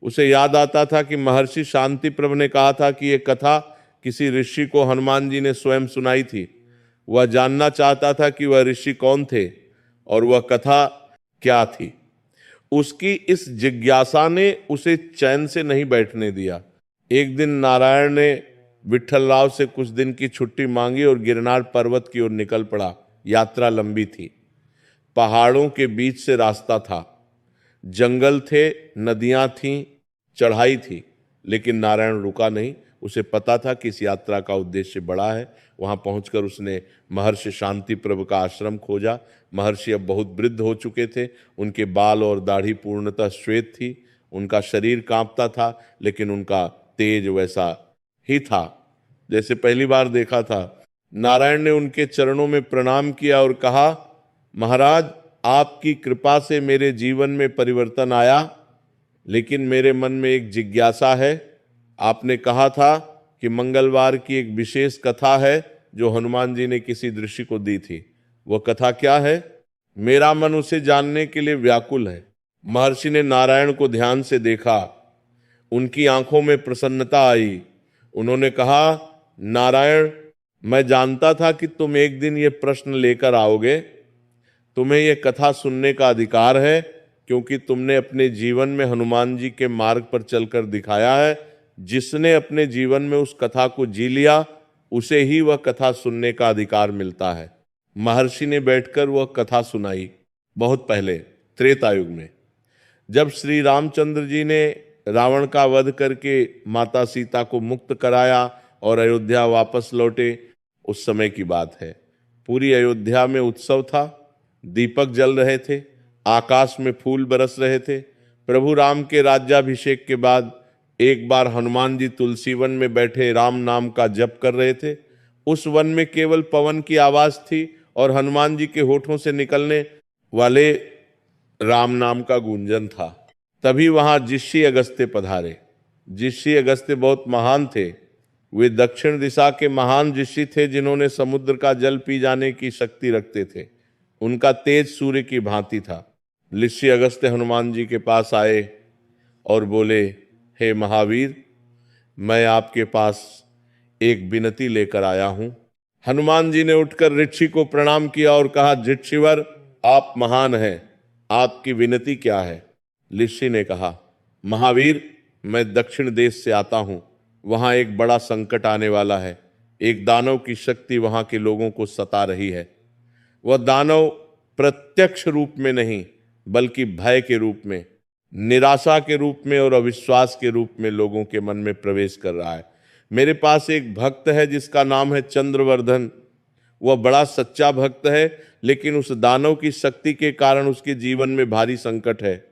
उसे याद आता था कि महर्षि शांति प्रभु ने कहा था कि यह कथा किसी ऋषि को हनुमान जी ने स्वयं सुनाई थी। वह जानना चाहता था कि वह ऋषि कौन थे और वह कथा क्या थी। उसकी इस जिज्ञासा ने उसे चैन से नहीं बैठने दिया। एक दिन नारायण ने विट्ठलराव से कुछ दिन की छुट्टी मांगी और गिरनार पर्वत की ओर निकल पड़ा। यात्रा लंबी थी, पहाड़ों के बीच से रास्ता था, जंगल थे, नदियां थीं, चढ़ाई थी, लेकिन नारायण रुका नहीं। उसे पता था कि इस यात्रा का उद्देश्य बड़ा है। वहां पहुंचकर उसने महर्षि शांति प्रभु का आश्रम खोजा। महर्षि अब बहुत वृद्ध हो चुके थे, उनके बाल और दाढ़ी पूर्णतः श्वेत थी, उनका शरीर कांपता था, लेकिन उनका तेज वैसा ही था जैसे पहली बार देखा था। नारायण ने उनके चरणों में प्रणाम किया और कहा, महाराज आपकी कृपा से मेरे जीवन में परिवर्तन आया, लेकिन मेरे मन में एक जिज्ञासा है। आपने कहा था कि मंगलवार की एक विशेष कथा है जो हनुमान जी ने किसी दृष्टि को दी थी, वह कथा क्या है? मेरा मन उसे जानने के लिए व्याकुल है। महर्षि ने नारायण को ध्यान से देखा, उनकी आंखों में प्रसन्नता आई। उन्होंने कहा, नारायण मैं जानता था कि तुम एक दिन ये प्रश्न लेकर आओगे। तुम्हें यह कथा सुनने का अधिकार है क्योंकि तुमने अपने जीवन में हनुमान जी के मार्ग पर चलकर दिखाया है। जिसने अपने जीवन में उस कथा को जी लिया उसे ही वह कथा सुनने का अधिकार मिलता है। महर्षि ने बैठकर वह कथा सुनाई। बहुत पहले त्रेता युग में, जब श्री रामचंद्र जी ने रावण का वध करके माता सीता को मुक्त कराया और अयोध्या वापस लौटे, उस समय की बात है। पूरी अयोध्या में उत्सव था, दीपक जल रहे थे, आकाश में फूल बरस रहे थे। प्रभु राम के राज्याभिषेक के बाद एक बार हनुमान जी तुलसी वन में बैठे राम नाम का जप कर रहे थे। उस वन में केवल पवन की आवाज थी और हनुमान जी के होठों से निकलने वाले राम नाम का गूंजन था। तभी वहां ऋषि अगस्त्य पधारे। ऋषि अगस्त्य बहुत महान थे। वे दक्षिण दिशा के महान ऋषि थे, जिन्होंने समुद्र का जल पी जाने की शक्ति रखते थे। उनका तेज सूर्य की भांति था। ऋषि अगस्त्य हनुमान जी के पास आए और बोले, हे महावीर, मैं आपके पास एक विनती लेकर आया हूं। हनुमान जी ने उठकर ऋषि को प्रणाम किया और कहा, ऋषिवर, आप महान हैं, आपकी विनती क्या है? ऋषि ने कहा, महावीर, मैं दक्षिण देश से आता हूं। वहां एक बड़ा संकट आने वाला है। एक दानव की शक्ति वहां के लोगों को सता रही है। वह दानव प्रत्यक्ष रूप में नहीं, बल्कि भय के रूप में, निराशा के रूप में और अविश्वास के रूप में लोगों के मन में प्रवेश कर रहा है। मेरे पास एक भक्त है जिसका नाम है चंद्रवर्धन। वह बड़ा सच्चा भक्त है, लेकिन उस दानव की शक्ति के कारण उसके जीवन में भारी संकट है।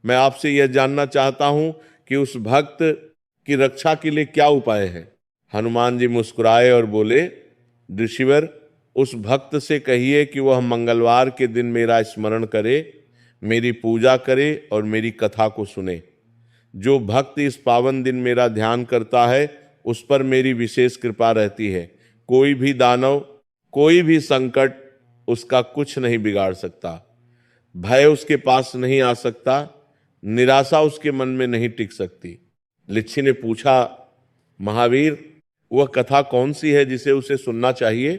मैं आपसे यह जानना चाहता हूं कि उस भक्त की रक्षा के लिए क्या उपाय है? हनुमान जी मुस्कुराए और बोले, ऋषिवर, उस भक्त से कहिए कि वह मंगलवार के दिन मेरा स्मरण करे, मेरी पूजा करे और मेरी कथा को सुने। जो भक्त इस पावन दिन मेरा ध्यान करता है, उस पर मेरी विशेष कृपा रहती है। कोई भी दानव, कोई भी संकट उसका कुछ नहीं बिगाड़ सकता। भय उसके पास नहीं आ सकता, निराशा उसके मन में नहीं टिक सकती। ऋषि ने पूछा, महावीर, वह कथा कौन सी है जिसे उसे सुनना चाहिए?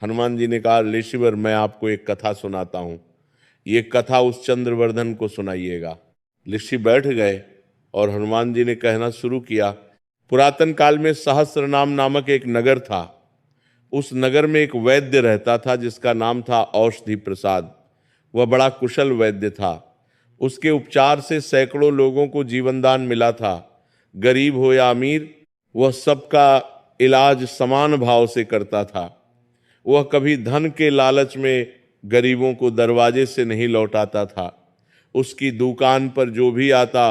हनुमान जी ने कहा, ऋषिवर, मैं आपको एक कथा सुनाता हूं। ये कथा उस चंद्रवर्धन को सुनाइएगा। ऋषि बैठ गए और हनुमान जी ने कहना शुरू किया। पुरातन काल में सहस्रनाम नामक एक नगर था। उस नगर में एक वैद्य रहता था जिसका नाम था औषधि प्रसाद। वह बड़ा कुशल वैद्य था। उसके उपचार से सैकड़ों लोगों को जीवनदान मिला था। गरीब हो या अमीर, वह सबका इलाज समान भाव से करता था। वह कभी धन के लालच में गरीबों को दरवाजे से नहीं लौटाता था। उसकी दुकान पर जो भी आता,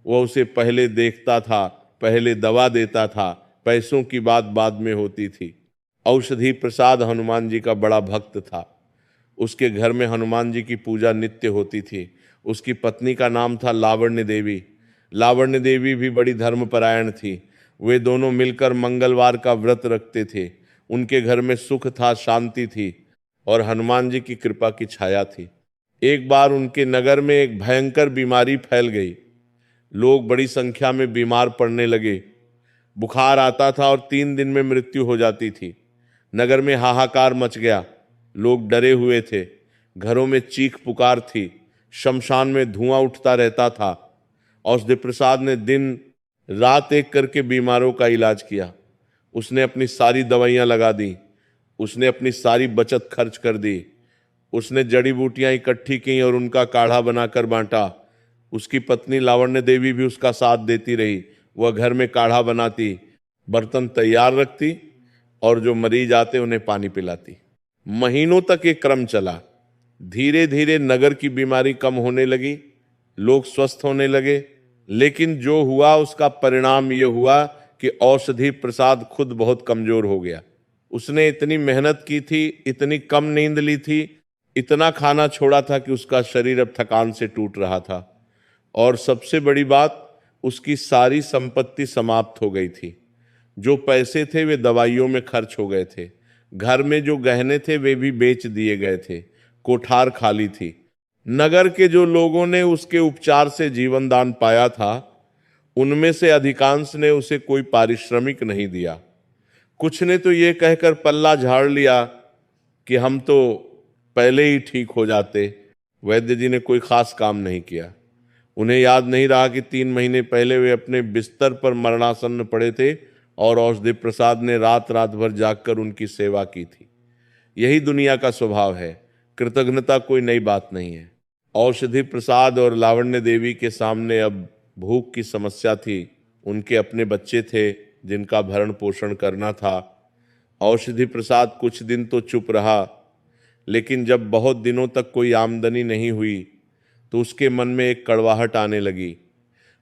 वह उसे पहले देखता था, पहले दवा देता था। पैसों की बात बाद में होती थी। औषधि प्रसाद हनुमान जी का बड़ा भक्त था। उसके घर में हनुमान जी की पूजा नित्य होती थी। उसकी पत्नी का नाम था लावण्य देवी। लावण्य देवी भी बड़ी धर्मपरायण थी। वे दोनों मिलकर मंगलवार का व्रत रखते थे। उनके घर में सुख था, शांति थी और हनुमान जी की कृपा की छाया थी। एक बार उनके नगर में एक भयंकर बीमारी फैल गई। लोग बड़ी संख्या में बीमार पड़ने लगे। बुखार आता था और 3 दिन में मृत्यु हो जाती थी। नगर में हाहाकार मच गया। लोग डरे हुए थे। घरों में चीख पुकार थी। शमशान में धुआं उठता रहता था। औषधि प्रसाद ने दिन रात एक करके बीमारों का इलाज किया। उसने अपनी सारी दवाइयां लगा दी। उसने अपनी सारी बचत खर्च कर दी। उसने जड़ी बूटियां इकट्ठी की और उनका काढ़ा बनाकर बांटा। उसकी पत्नी लावण्य देवी भी उसका साथ देती रही। वह घर में काढ़ा बनाती, बर्तन तैयार रखती और जो मरीज आते उन्हें पानी पिलाती। महीनों तक ये क्रम चला। धीरे धीरे नगर की बीमारी कम होने लगी, लोग स्वस्थ होने लगे। लेकिन जो हुआ उसका परिणाम ये हुआ कि औषधि प्रसाद खुद बहुत कमजोर हो गया। उसने इतनी मेहनत की थी, इतनी कम नींद ली थी, इतना खाना छोड़ा था कि उसका शरीर अब थकान से टूट रहा था। और सबसे बड़ी बात, उसकी सारी संपत्ति समाप्त हो गई थी। जो पैसे थे वे दवाइयों में खर्च हो गए थे। घर में जो गहने थे वे भी बेच दिए गए थे। कोठार खाली थी। नगर के जो लोगों ने उसके उपचार से जीवन दान पाया था, उनमें से अधिकांश ने उसे कोई पारिश्रमिक नहीं दिया। कुछ ने तो ये कहकर पल्ला झाड़ लिया कि हम तो पहले ही ठीक हो जाते। वैद्य जी ने कोई खास काम नहीं किया। उन्हें याद नहीं रहा कि 3 महीने पहले वे अपने बिस्तर पर मरणासन्न पड़े थे और औषधि प्रसाद ने रात रात भर जागकर उनकी सेवा की थी। यही दुनिया का स्वभाव है। कृतज्ञता कोई नई बात नहीं है। औषधि प्रसाद और लावण्य देवी के सामने अब भूख की समस्या थी। उनके अपने बच्चे थे जिनका भरण पोषण करना था। औषधि प्रसाद कुछ दिन तो चुप रहा, लेकिन जब बहुत दिनों तक कोई आमदनी नहीं हुई तो उसके मन में एक कड़वाहट आने लगी।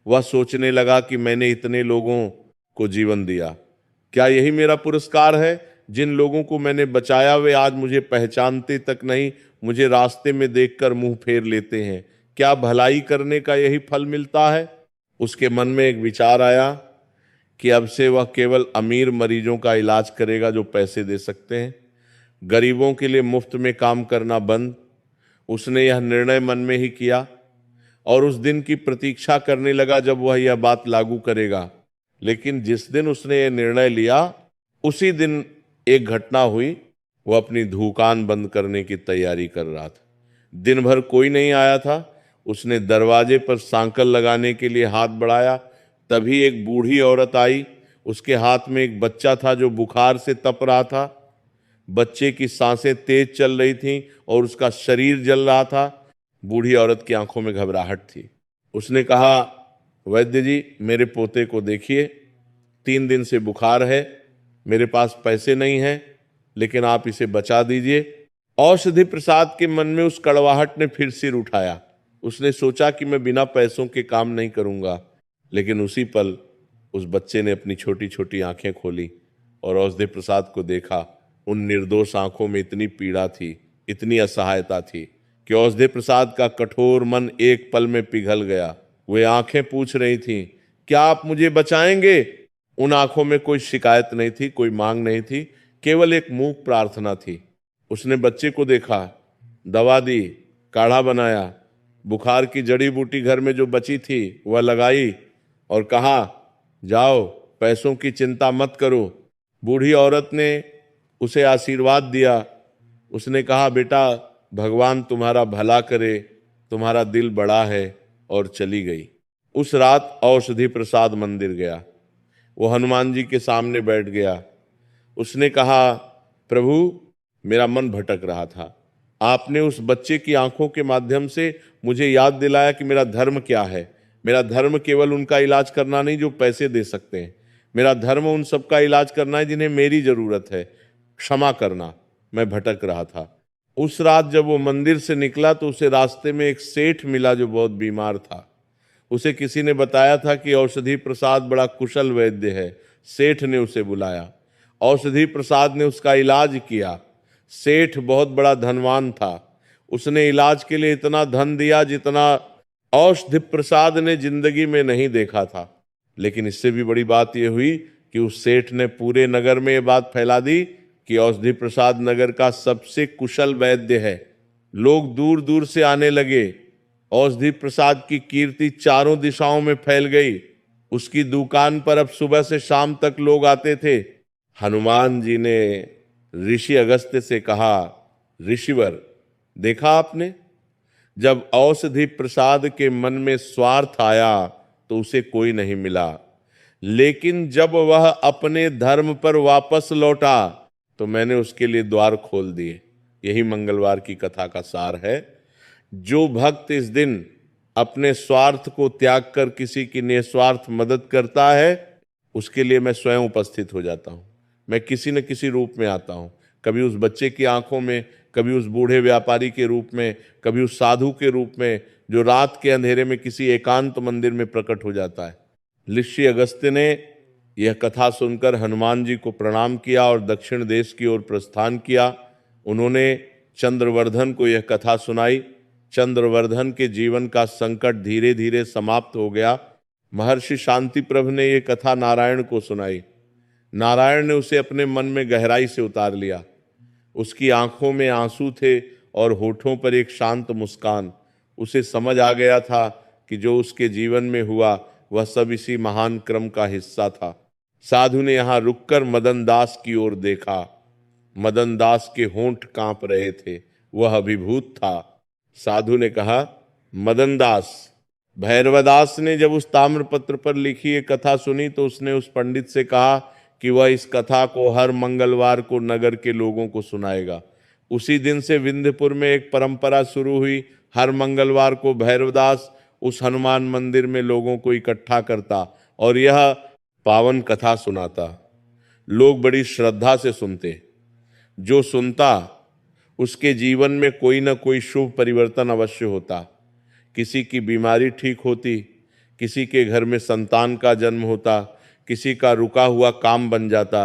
वह सोचने लगा कि मैंने इतने लोगों को जीवन दिया, क्या यही मेरा पुरस्कार है? जिन लोगों को मैंने बचाया वे आज मुझे पहचानते तक नहीं, मुझे रास्ते में देखकर मुंह फेर लेते हैं। क्या भलाई करने का यही फल मिलता है? उसके मन में एक विचार आया कि अब से वह केवल अमीर मरीजों का इलाज करेगा जो पैसे दे सकते हैं, गरीबों के लिए मुफ्त में काम करना बंद। उसने यह निर्णय मन में ही किया और उस दिन की प्रतीक्षा करने लगा जब वह यह बात लागू करेगा। लेकिन जिस दिन उसने यह निर्णय लिया उसी दिन एक घटना हुई। वह अपनी दुकान बंद करने की तैयारी कर रहा था। दिन भर कोई नहीं आया था। उसने दरवाजे पर सांकल लगाने के लिए हाथ बढ़ाया, तभी एक बूढ़ी औरत आई। उसके हाथ में एक बच्चा था जो बुखार से तप रहा था। बच्चे की सांसें तेज चल रही थीं और उसका शरीर जल रहा था। बूढ़ी औरत की आंखों में घबराहट थी। उसने कहा, वैद्य जी, मेरे पोते को देखिए, 3 दिन से बुखार है, मेरे पास पैसे नहीं हैं, लेकिन आप इसे बचा दीजिए। औषधि प्रसाद के मन में उस कड़वाहट ने फिर सिर उठाया। उसने सोचा कि मैं बिना पैसों के काम नहीं करूंगा, लेकिन उसी पल उस बच्चे ने अपनी छोटी छोटी आंखें खोली और औषधि प्रसाद को देखा। उन निर्दोष आंखों में इतनी पीड़ा थी, इतनी असहायता थी कि औषधि प्रसाद का कठोर मन एक पल में पिघल गया। वे आंखें पूछ रही थीं, क्या आप मुझे बचाएंगे? उन आंखों में कोई शिकायत नहीं थी, कोई मांग नहीं थी, केवल एक मूक प्रार्थना थी। उसने बच्चे को देखा, दवा दी, काढ़ा बनाया, बुखार की जड़ी बूटी घर में जो बची थी वह लगाई और कहा, जाओ, पैसों की चिंता मत करो। बूढ़ी औरत ने उसे आशीर्वाद दिया। उसने कहा, बेटा, भगवान तुम्हारा भला करे, तुम्हारा दिल बड़ा है, और चली गई। उस रात औषधि प्रसाद मंदिर गया। वो हनुमान जी के सामने बैठ गया। उसने कहा, प्रभु, मेरा मन भटक रहा था। आपने उस बच्चे की आंखों के माध्यम से मुझे याद दिलाया कि मेरा धर्म क्या है। मेरा धर्म केवल उनका इलाज करना नहीं जो पैसे दे सकते हैं। मेरा धर्म उन सबका इलाज करना है जिन्हें मेरी जरूरत है। क्षमा करना, मैं भटक रहा था। उस रात जब वो मंदिर से निकला तो उसे रास्ते में एक सेठ मिला जो बहुत बीमार था। उसे किसी ने बताया था कि औषधि प्रसाद बड़ा कुशल वैद्य है। सेठ ने उसे बुलाया। औषधि प्रसाद ने उसका इलाज किया। सेठ बहुत बड़ा धनवान था। उसने इलाज के लिए इतना धन दिया जितना औषधि प्रसाद ने जिंदगी में नहीं देखा था। लेकिन इससे भी बड़ी बात यह हुई कि उस सेठ ने पूरे नगर में यह बात फैला दी कि औषधि प्रसाद नगर का सबसे कुशल वैद्य है। लोग दूर दूर से आने लगे। औषधि प्रसाद की कीर्ति चारों दिशाओं में फैल गई। उसकी दुकान पर अब सुबह से शाम तक लोग आते थे। हनुमान जी ने ऋषि अगस्त्य से कहा, ऋषिवर, देखा आपने, जब औषधि प्रसाद के मन में स्वार्थ आया तो उसे कोई नहीं मिला, लेकिन जब वह अपने धर्म पर वापस लौटा तो मैंने उसके लिए द्वार खोल दिए। यही मंगलवार की कथा का सार है। जो भक्त इस दिन अपने स्वार्थ को त्याग कर किसी की निस्वार्थ मदद करता है, उसके लिए मैं स्वयं उपस्थित हो जाता हूँ। मैं किसी न किसी रूप में आता हूँ, कभी उस बच्चे की आंखों में, कभी उस बूढ़े व्यापारी के रूप में, कभी उस साधु के रूप में जो रात के अंधेरे में किसी एकांत मंदिर में प्रकट हो जाता है। ऋषि अगस्त्य ने यह कथा सुनकर हनुमान जी को प्रणाम किया और दक्षिण देश की ओर प्रस्थान किया। उन्होंने चंद्रवर्धन को यह कथा सुनाई। चंद्रवर्धन के जीवन का संकट धीरे धीरे समाप्त हो गया। महर्षि शांतिप्रभ ने यह कथा नारायण को सुनाई। नारायण ने उसे अपने मन में गहराई से उतार लिया। उसकी आंखों में आंसू थे और होठों पर एक शांत मुस्कान। उसे समझ आ गया था कि जो उसके जीवन में हुआ वह सब इसी महान क्रम का हिस्सा था। साधु ने यहां रुककर मदन दास की ओर देखा। मदन दास के होंठ कांप रहे थे, वह अभिभूत था। साधु ने कहा, मदन दास। भैरवदास ने जब उस ताम्रपत्र पर लिखी ये कथा सुनी तो उसने उस पंडित से कहा कि वह इस कथा को हर मंगलवार को नगर के लोगों को सुनाएगा। उसी दिन से विंध्यपुर में एक परंपरा शुरू हुई। हर मंगलवार को भैरवदास उस हनुमान मंदिर में लोगों को इकट्ठा करता और यह पावन कथा सुनाता। लोग बड़ी श्रद्धा से सुनते। जो सुनता उसके जीवन में कोई ना कोई शुभ परिवर्तन अवश्य होता। किसी की बीमारी ठीक होती, किसी के घर में संतान का जन्म होता, किसी का रुका हुआ काम बन जाता।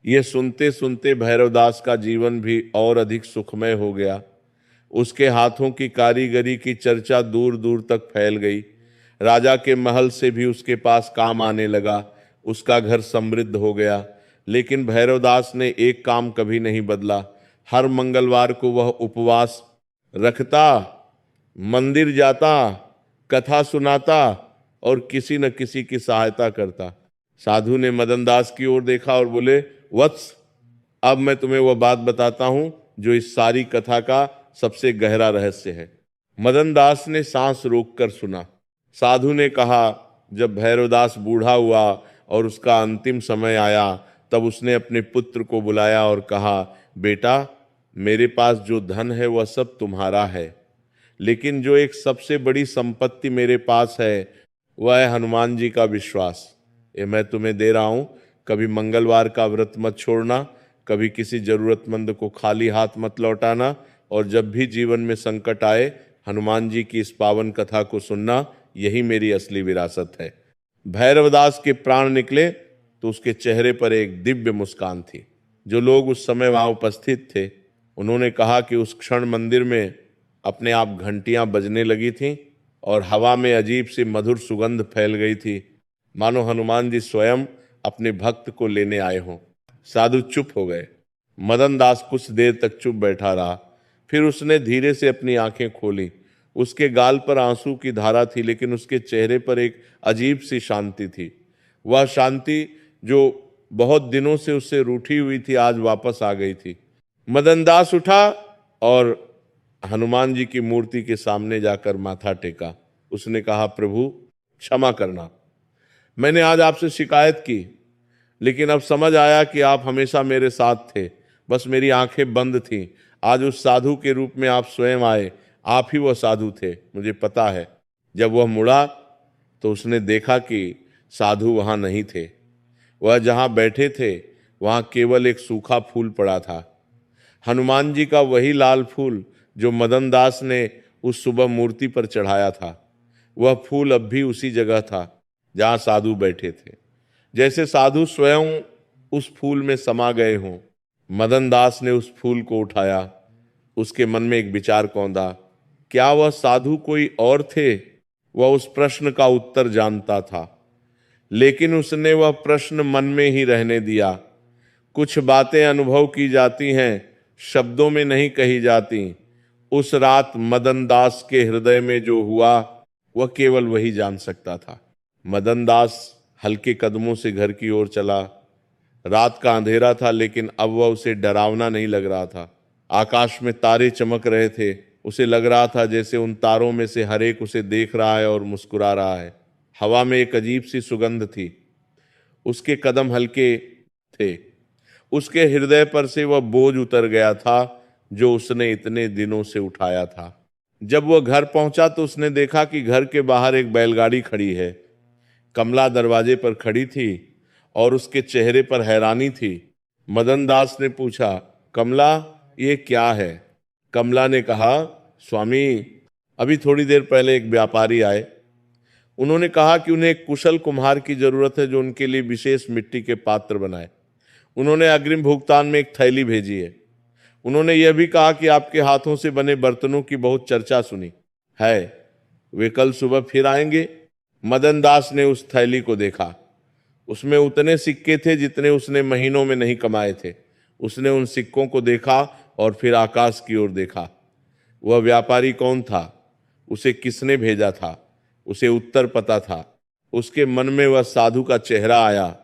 ये सुनते सुनते भैरवदास का जीवन भी और अधिक सुखमय हो गया। उसके हाथों की कारीगरी की चर्चा दूर दूर तक फैल गई। राजा के महल से भी उसके पास काम आने लगा। उसका घर समृद्ध हो गया। लेकिन भैरवदास ने एक काम कभी नहीं बदला। हर मंगलवार को वह उपवास रखता, मंदिर जाता, कथा सुनाता और किसी न किसी की सहायता करता। साधु ने मदन दास की ओर देखा और बोले, वत्स, अब मैं तुम्हें वह बात बताता हूं जो इस सारी कथा का सबसे गहरा रहस्य है। मदन दास ने सांस रोककर सुना। साधु ने कहा, जब भैरवदास बूढ़ा हुआ और उसका अंतिम समय आया तब उसने अपने पुत्र को बुलाया और कहा, बेटा, मेरे पास जो धन है वह सब तुम्हारा है, लेकिन जो एक सबसे बड़ी संपत्ति मेरे पास है वह है हनुमान जी का विश्वास। ये मैं तुम्हें दे रहा हूं। कभी मंगलवार का व्रत मत छोड़ना, कभी किसी जरूरतमंद को खाली हाथ मत लौटाना, और जब भी जीवन में संकट आए हनुमान जी की इस पावन कथा को सुनना। यही मेरी असली विरासत है। भैरवदास के प्राण निकले तो उसके चेहरे पर एक दिव्य मुस्कान थी। जो लोग उस समय वहां उपस्थित थे उन्होंने कहा कि उस क्षण मंदिर में अपने आप घंटियां बजने लगी थीं और हवा में अजीब सी मधुर सुगंध फैल गई थी, मानो हनुमान जी स्वयं अपने भक्त को लेने आए हों। साधु चुप हो गए। मदन दास कुछ देर तक चुप बैठा रहा। फिर उसने धीरे से अपनी आंखें खोली। उसके गाल पर आंसू की धारा थी, लेकिन उसके चेहरे पर एक अजीब सी शांति थी। वह शांति जो बहुत दिनों से उससे रूठी हुई थी आज वापस आ गई थी। मदन दास उठा और हनुमान जी की मूर्ति के सामने जाकर माथा टेका। उसने कहा, प्रभु क्षमा करना, मैंने आज आपसे शिकायत की, लेकिन अब समझ आया कि आप हमेशा मेरे साथ थे, बस मेरी आंखें बंद थीं। आज उस साधु के रूप में आप स्वयं आए। आप ही वह साधु थे, मुझे पता है। जब वह मुड़ा तो उसने देखा कि साधु वहां नहीं थे। वह जहां बैठे थे वहां केवल एक सूखा फूल पड़ा था, हनुमान जी का वही लाल फूल जो मदन दास ने उस सुबह मूर्ति पर चढ़ाया था। वह फूल अब भी उसी जगह था जहां साधु बैठे थे, जैसे साधु स्वयं उस फूल में समा गए हों। मदन दास ने उस फूल को उठाया। उसके मन में एक विचार कौंधा, क्या वह साधु कोई और थे? वह उस प्रश्न का उत्तर जानता था, लेकिन उसने वह प्रश्न मन में ही रहने दिया। कुछ बातें अनुभव की जाती हैं, शब्दों में नहीं कही जाती। उस रात मदन दास के हृदय में जो हुआ वह केवल वही जान सकता था। मदन दास हल्के कदमों से घर की ओर चला। रात का अंधेरा था, लेकिन अब वह उसे डरावना नहीं लग रहा था। आकाश में तारे चमक रहे थे। उसे लग रहा था जैसे उन तारों में से हर एक उसे देख रहा है और मुस्कुरा रहा है। हवा में एक अजीब सी सुगंध थी। उसके कदम हल्के थे। उसके हृदय पर से वह बोझ उतर गया था जो उसने इतने दिनों से उठाया था। जब वह घर पहुंचा तो उसने देखा कि घर के बाहर एक बैलगाड़ी खड़ी है। कमला दरवाजे पर खड़ी थी और उसके चेहरे पर हैरानी थी। मदन दास ने पूछा, कमला, ये क्या है? कमला ने कहा, स्वामी, अभी थोड़ी देर पहले एक व्यापारी आए। उन्होंने कहा कि उन्हें एक कुशल कुम्हार की जरूरत है जो उनके लिए विशेष मिट्टी के पात्र बनाए। उन्होंने अग्रिम भुगतान में एक थैली भेजी है। उन्होंने यह भी कहा कि आपके हाथों से बने बर्तनों की बहुत चर्चा सुनी है, वे कल सुबह फिर आएंगे। मदन दास ने उस थैली को देखा। उसमें उतने सिक्के थे जितने उसने महीनों में नहीं कमाए थे। उसने उन सिक्कों को देखा और फिर आकाश की ओर देखा। वह व्यापारी कौन था? उसे किसने भेजा था? उसे उत्तर पता था। उसके मन में वह साधु का चेहरा आया।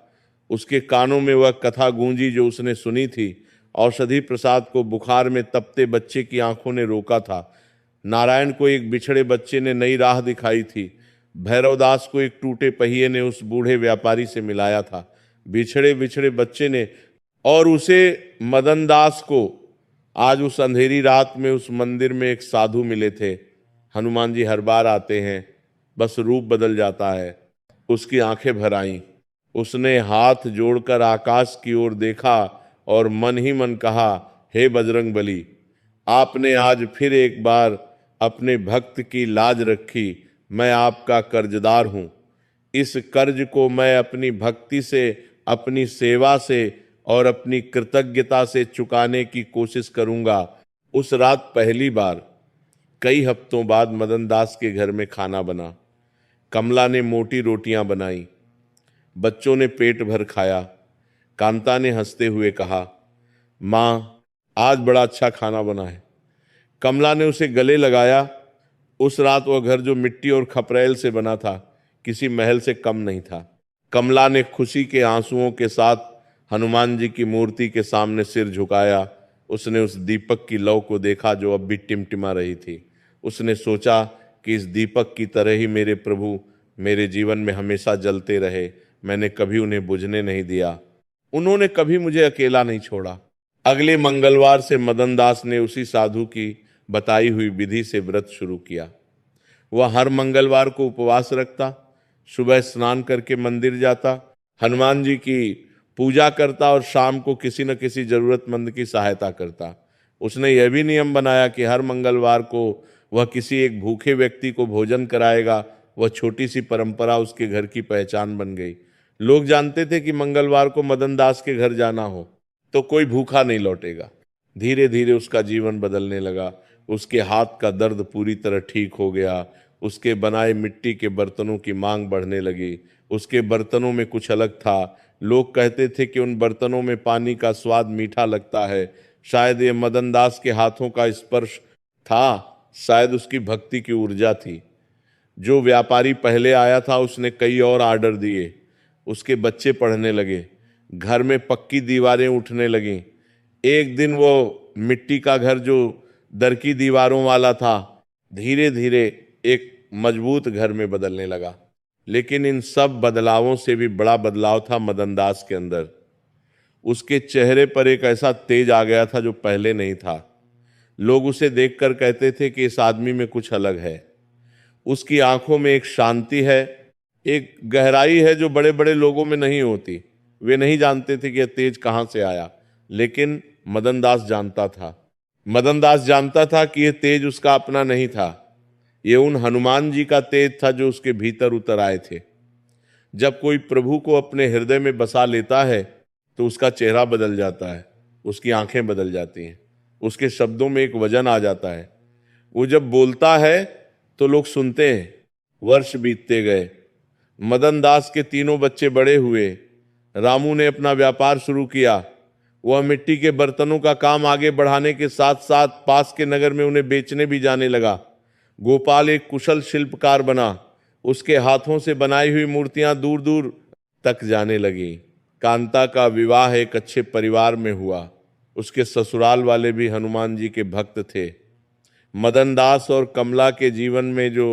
उसके कानों में वह कथा गूंजी जो उसने सुनी थी। औषधि प्रसाद को बुखार में तपते बच्चे की आंखों ने रोका था। नारायण को एक बिछड़े बच्चे ने नई राह दिखाई थी। भैरवदास को एक टूटे पहिए ने उस बूढ़े व्यापारी से मिलाया था। बिछड़े बिछड़े बच्चे ने और उसे मदन दास को आज उस अंधेरी रात में उस मंदिर में एक साधु मिले थे। हनुमान जी हर बार आते हैं, बस रूप बदल जाता है। उसकी आंखें भर आईं। उसने हाथ जोड़कर आकाश की ओर देखा और मन ही मन कहा, हे बजरंग बली, आपने आज फिर एक बार अपने भक्त की लाज रखी। मैं आपका कर्जदार हूं। इस कर्ज को मैं अपनी भक्ति से, अपनी सेवा से और अपनी कृतज्ञता से चुकाने की कोशिश करूंगा। उस रात पहली बार कई हफ्तों बाद मदन दास के घर में खाना बना। कमला ने मोटी रोटियां बनाई। बच्चों ने पेट भर खाया। कांता ने हंसते हुए कहा, माँ, आज बड़ा अच्छा खाना बना है। कमला ने उसे गले लगाया। उस रात वह घर जो मिट्टी और खपरेल से बना था, किसी महल से कम नहीं था। कमला ने खुशी के आंसुओं के साथ हनुमान जी की मूर्ति के सामने सिर झुकाया। उसने उस दीपक की लौ को देखा जो अब भी टिमटिमा रही थी। उसने सोचा कि इस दीपक की तरह ही मेरे प्रभु मेरे जीवन में हमेशा जलते रहे। मैंने कभी उन्हें बुझने नहीं दिया। उन्होंने कभी मुझे अकेला नहीं छोड़ा। अगले मंगलवार से मदन दास ने उसी साधु की बताई हुई विधि से व्रत शुरू किया। वह हर मंगलवार को उपवास रखता, सुबह स्नान करके मंदिर जाता, हनुमान जी की पूजा करता और शाम को किसी न किसी जरूरतमंद की सहायता करता। उसने यह भी नियम बनाया कि हर मंगलवार को वह किसी एक भूखे व्यक्ति को भोजन कराएगा। वह छोटी सी परंपरा उसके घर की पहचान बन गई। लोग जानते थे कि मंगलवार को मदन दास के घर जाना हो तो कोई भूखा नहीं लौटेगा। धीरे धीरे उसका जीवन बदलने लगा। उसके हाथ का दर्द पूरी तरह ठीक हो गया। उसके बनाए मिट्टी के बर्तनों की मांग बढ़ने लगी। उसके बर्तनों में कुछ अलग था। लोग कहते थे कि उन बर्तनों में पानी का स्वाद मीठा लगता है। शायद ये मदन दास के हाथों का स्पर्श था, शायद उसकी भक्ति की ऊर्जा थी। जो व्यापारी पहले आया था उसने कई और आर्डर दिए। उसके बच्चे पढ़ने लगे। घर में पक्की दीवारें उठने लगीं। एक दिन वो मिट्टी का घर जो दर की दीवारों वाला था, धीरे धीरे एक मजबूत घर में बदलने लगा। लेकिन इन सब बदलावों से भी बड़ा बदलाव था मदन दास के अंदर। उसके चेहरे पर एक ऐसा तेज आ गया था जो पहले नहीं था। लोग उसे देखकर कहते थे कि इस आदमी में कुछ अलग है। उसकी आंखों में एक शांति है, एक गहराई है जो बड़े बड़े लोगों में नहीं होती। वे नहीं जानते थे कि यह तेज कहां से आया, लेकिन मदन दास जानता था। मदन दास जानता था कि यह तेज उसका अपना नहीं था, ये उन हनुमान जी का तेज था जो उसके भीतर उतर आए थे। जब कोई प्रभु को अपने हृदय में बसा लेता है तो उसका चेहरा बदल जाता है, उसकी आंखें बदल जाती हैं, उसके शब्दों में एक वजन आ जाता है। वो जब बोलता है तो लोग सुनते हैं। वर्ष बीतते गए। मदन दास के तीनों बच्चे बड़े हुए। रामू ने अपना व्यापार शुरू किया। वह मिट्टी के बर्तनों का काम आगे बढ़ाने के साथ साथ पास के नगर में उन्हें बेचने भी जाने लगा। गोपाल एक कुशल शिल्पकार बना। उसके हाथों से बनाई हुई मूर्तियां दूर दूर तक जाने लगी। कांता का विवाह एक अच्छे परिवार में हुआ। उसके ससुराल वाले भी हनुमान जी के भक्त थे। मदन दास और कमला के जीवन में जो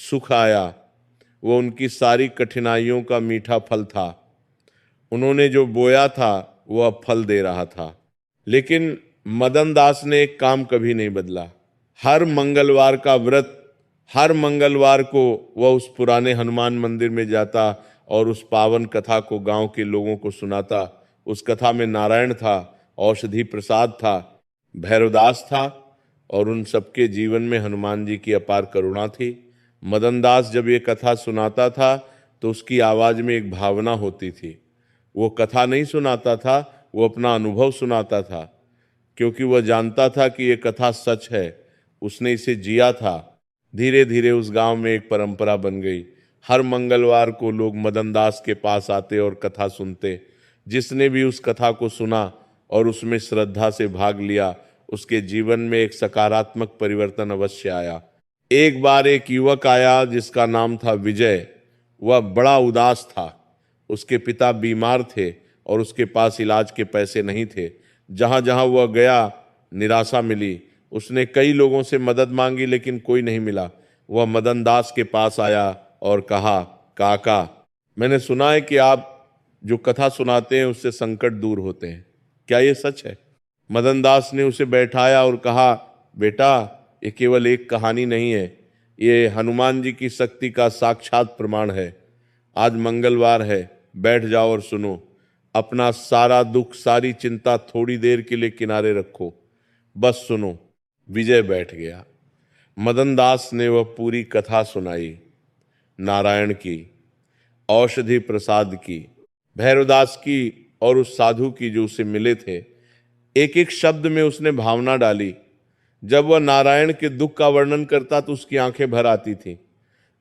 सुख आया वो उनकी सारी कठिनाइयों का मीठा फल था। उन्होंने जो बोया था वह अब फल दे रहा था। लेकिन मदन दास ने एक काम कभी नहीं बदला। हर मंगलवार का व्रत, हर मंगलवार को वह उस पुराने हनुमान मंदिर में जाता और उस पावन कथा को गांव के लोगों को सुनाता। उस कथा में नारायण था, औषधि प्रसाद था, भैरवदास था और उन सबके जीवन में हनुमान जी की अपार करुणा थी। मदन दास जब ये कथा सुनाता था तो उसकी आवाज में एक भावना होती थी। वो कथा नहीं सुनाता था, वो अपना अनुभव सुनाता था, क्योंकि वह जानता था कि ये कथा सच है। उसने इसे जिया था। धीरे धीरे उस गांव में एक परंपरा बन गई। हर मंगलवार को लोग मदन दास के पास आते और कथा सुनते। जिसने भी उस कथा को सुना और उसमें श्रद्धा से भाग लिया, उसके जीवन में एक सकारात्मक परिवर्तन अवश्य आया। एक बार एक युवक आया जिसका नाम था विजय। वह बड़ा उदास था। उसके पिता बीमार थे और उसके पास इलाज के पैसे नहीं थे। जहां जहां वह गया निराशा मिली। उसने कई लोगों से मदद मांगी लेकिन कोई नहीं मिला। वह मदन दास के पास आया और कहा, काका, मैंने सुना है कि आप जो कथा सुनाते हैं उससे संकट दूर होते हैं, क्या ये सच है? मदनदास ने उसे बैठाया और कहा, बेटा, ये केवल एक कहानी नहीं है, ये हनुमान जी की शक्ति का साक्षात प्रमाण है। आज मंगलवार है, बैठ जाओ और सुनो। अपना सारा दुख, सारी चिंता थोड़ी देर के लिए किनारे रखो, बस सुनो। विजय बैठ गया। मदनदास ने वह पूरी कथा सुनाई, नारायण की, औषधि प्रसाद की, भैरवदास की और उस साधु की जो उसे मिले थे। एक एक शब्द में उसने भावना डाली। जब वह नारायण के दुख का वर्णन करता तो उसकी आंखें भर आती थी।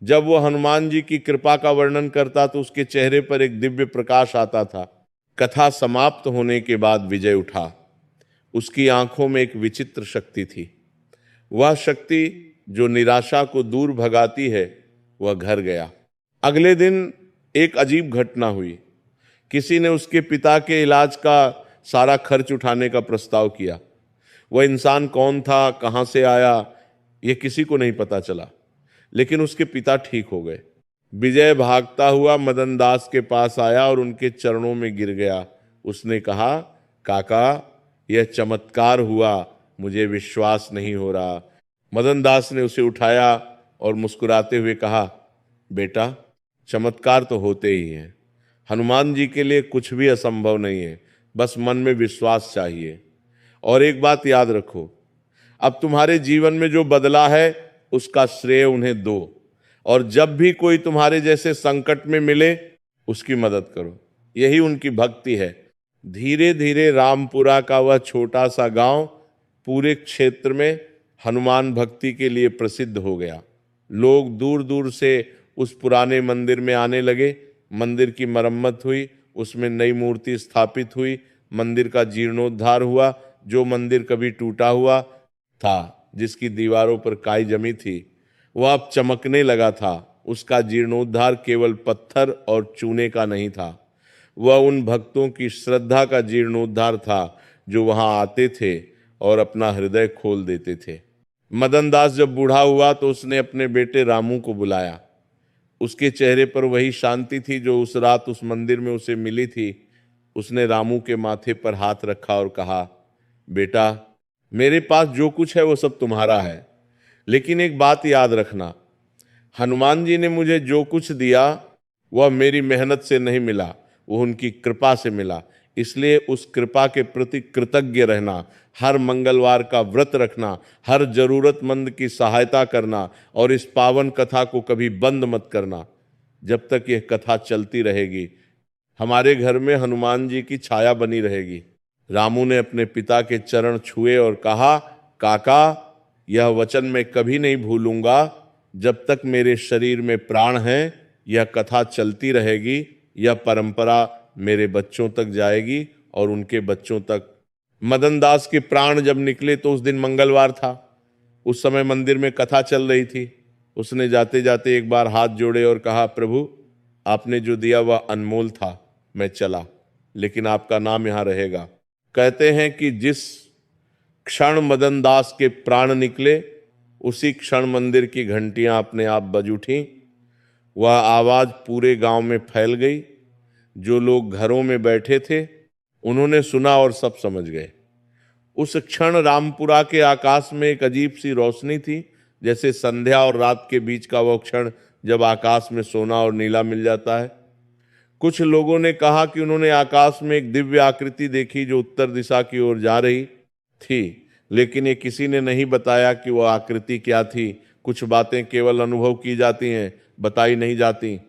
जब वह हनुमान जी की कृपा का वर्णन करता तो उसके चेहरे पर एक दिव्य प्रकाश आता था। कथा समाप्त होने के बाद विजय उठा। उसकी आंखों में एक विचित्र शक्ति थी। वह शक्ति जो निराशा को दूर भगाती है, वह घर गया। अगले दिन एक अजीब घटना हुई। किसी ने उसके पिता के इलाज का सारा खर्च उठाने का प्रस्ताव किया। वह इंसान कौन था, कहां से आया, यह किसी को नहीं पता चला, लेकिन उसके पिता ठीक हो गए। विजय भागता हुआ मदनदास के पास आया और उनके चरणों में गिर गया। उसने कहा, काका, यह चमत्कार हुआ, मुझे विश्वास नहीं हो रहा। मदनदास ने उसे उठाया और मुस्कुराते हुए कहा, बेटा, चमत्कार तो होते ही हैं। हनुमान जी के लिए कुछ भी असंभव नहीं है, बस मन में विश्वास चाहिए। और एक बात याद रखो, अब तुम्हारे जीवन में जो बदला है उसका श्रेय उन्हें दो, और जब भी कोई तुम्हारे जैसे संकट में मिले उसकी मदद करो। यही उनकी भक्ति है। धीरे धीरे रामपुरा का वह छोटा सा गांव पूरे क्षेत्र में हनुमान भक्ति के लिए प्रसिद्ध हो गया। लोग दूर दूर से उस पुराने मंदिर में आने लगे। मंदिर की मरम्मत हुई, उसमें नई मूर्ति स्थापित हुई, मंदिर का जीर्णोद्धार हुआ। जो मंदिर कभी टूटा हुआ था, जिसकी दीवारों पर काई जमी थी, वह अब चमकने लगा था। उसका जीर्णोद्धार केवल पत्थर और चूने का नहीं था, वह उन भक्तों की श्रद्धा का जीर्णोद्धार था जो वहां आते थे और अपना हृदय खोल देते थे। मदनदास जब बूढ़ा हुआ तो उसने अपने बेटे रामू को बुलाया। उसके चेहरे पर वही शांति थी जो उस रात उस मंदिर में उसे मिली थी। उसने रामू के माथे पर हाथ रखा और कहा, बेटा, मेरे पास जो कुछ है वो सब तुम्हारा है, लेकिन एक बात याद रखना, हनुमान जी ने मुझे जो कुछ दिया वह मेरी मेहनत से नहीं मिला, वो उनकी कृपा से मिला। इसलिए उस कृपा के प्रति कृतज्ञ रहना, हर मंगलवार का व्रत रखना, हर जरूरतमंद की सहायता करना, और इस पावन कथा को कभी बंद मत करना। जब तक यह कथा चलती रहेगी हमारे घर में हनुमान जी की छाया बनी रहेगी। रामू ने अपने पिता के चरण छुए और कहा, काका, यह वचन मैं कभी नहीं भूलूंगा। जब तक मेरे शरीर में प्राण है यह कथा चलती रहेगी, यह परंपरा मेरे बच्चों तक जाएगी और उनके बच्चों तक। मदनदास के प्राण जब निकले तो उस दिन मंगलवार था। उस समय मंदिर में कथा चल रही थी। उसने जाते जाते एक बार हाथ जोड़े और कहा, प्रभु, आपने जो दिया वह अनमोल था, मैं चला, लेकिन आपका नाम यहां रहेगा। कहते हैं कि जिस क्षण मदनदास के प्राण निकले उसी क्षण मंदिर की घंटियां अपने आप बज उठीं। वह आवाज पूरे गांव में फैल गई। जो लोग घरों में बैठे थे उन्होंने सुना और सब समझ गए। उस क्षण रामपुरा के आकाश में एक अजीब सी रोशनी थी, जैसे संध्या और रात के बीच का वो क्षण जब आकाश में सोना और नीला मिल जाता है। कुछ लोगों ने कहा कि उन्होंने आकाश में एक दिव्य आकृति देखी जो उत्तर दिशा की ओर जा रही थी, लेकिन ये किसी ने नहीं बताया कि वह आकृति क्या थी। कुछ बातें केवल अनुभव की जाती हैं, बताई नहीं जाती।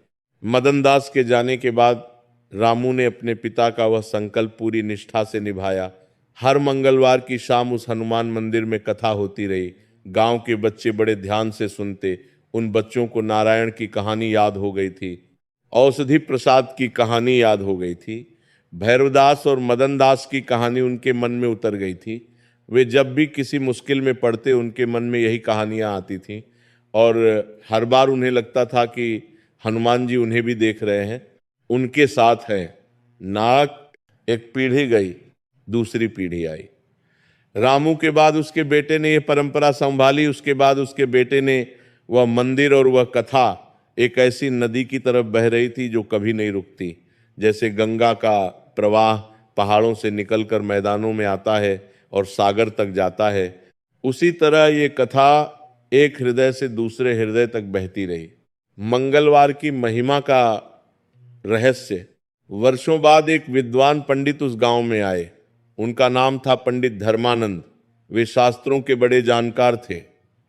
मदनदास के जाने के बाद रामू ने अपने पिता का वह संकल्प पूरी निष्ठा से निभाया। हर मंगलवार की शाम उस हनुमान मंदिर में कथा होती रही। गांव के बच्चे बड़े ध्यान से सुनते। उन बच्चों को नारायण की कहानी याद हो गई थी, औषधि प्रसाद की कहानी याद हो गई थी, भैरवदास और मदनदास की कहानी उनके मन में उतर गई थी। वे जब भी किसी मुश्किल में पड़ते उनके मन में यही कहानियां आती थीं, और हर बार उन्हें लगता था कि हनुमान जी उन्हें भी देख रहे हैं, उनके साथ हैं। नाक एक पीढ़ी गई, दूसरी पीढ़ी आई। रामू के बाद उसके बेटे ने यह परंपरा संभाली। उसके बाद उसके बेटे ने वह मंदिर और वह कथा एक ऐसी नदी की तरफ बह रही थी जो कभी नहीं रुकती। जैसे गंगा का प्रवाह पहाड़ों से निकलकर मैदानों में आता है और सागर तक जाता है, उसी तरह ये कथा एक हृदय से दूसरे हृदय तक बहती रही। मंगलवार की महिमा का रहस्य। वर्षों बाद एक विद्वान पंडित उस गांव में आए। उनका नाम था पंडित धर्मानंद। वे शास्त्रों के बड़े जानकार थे।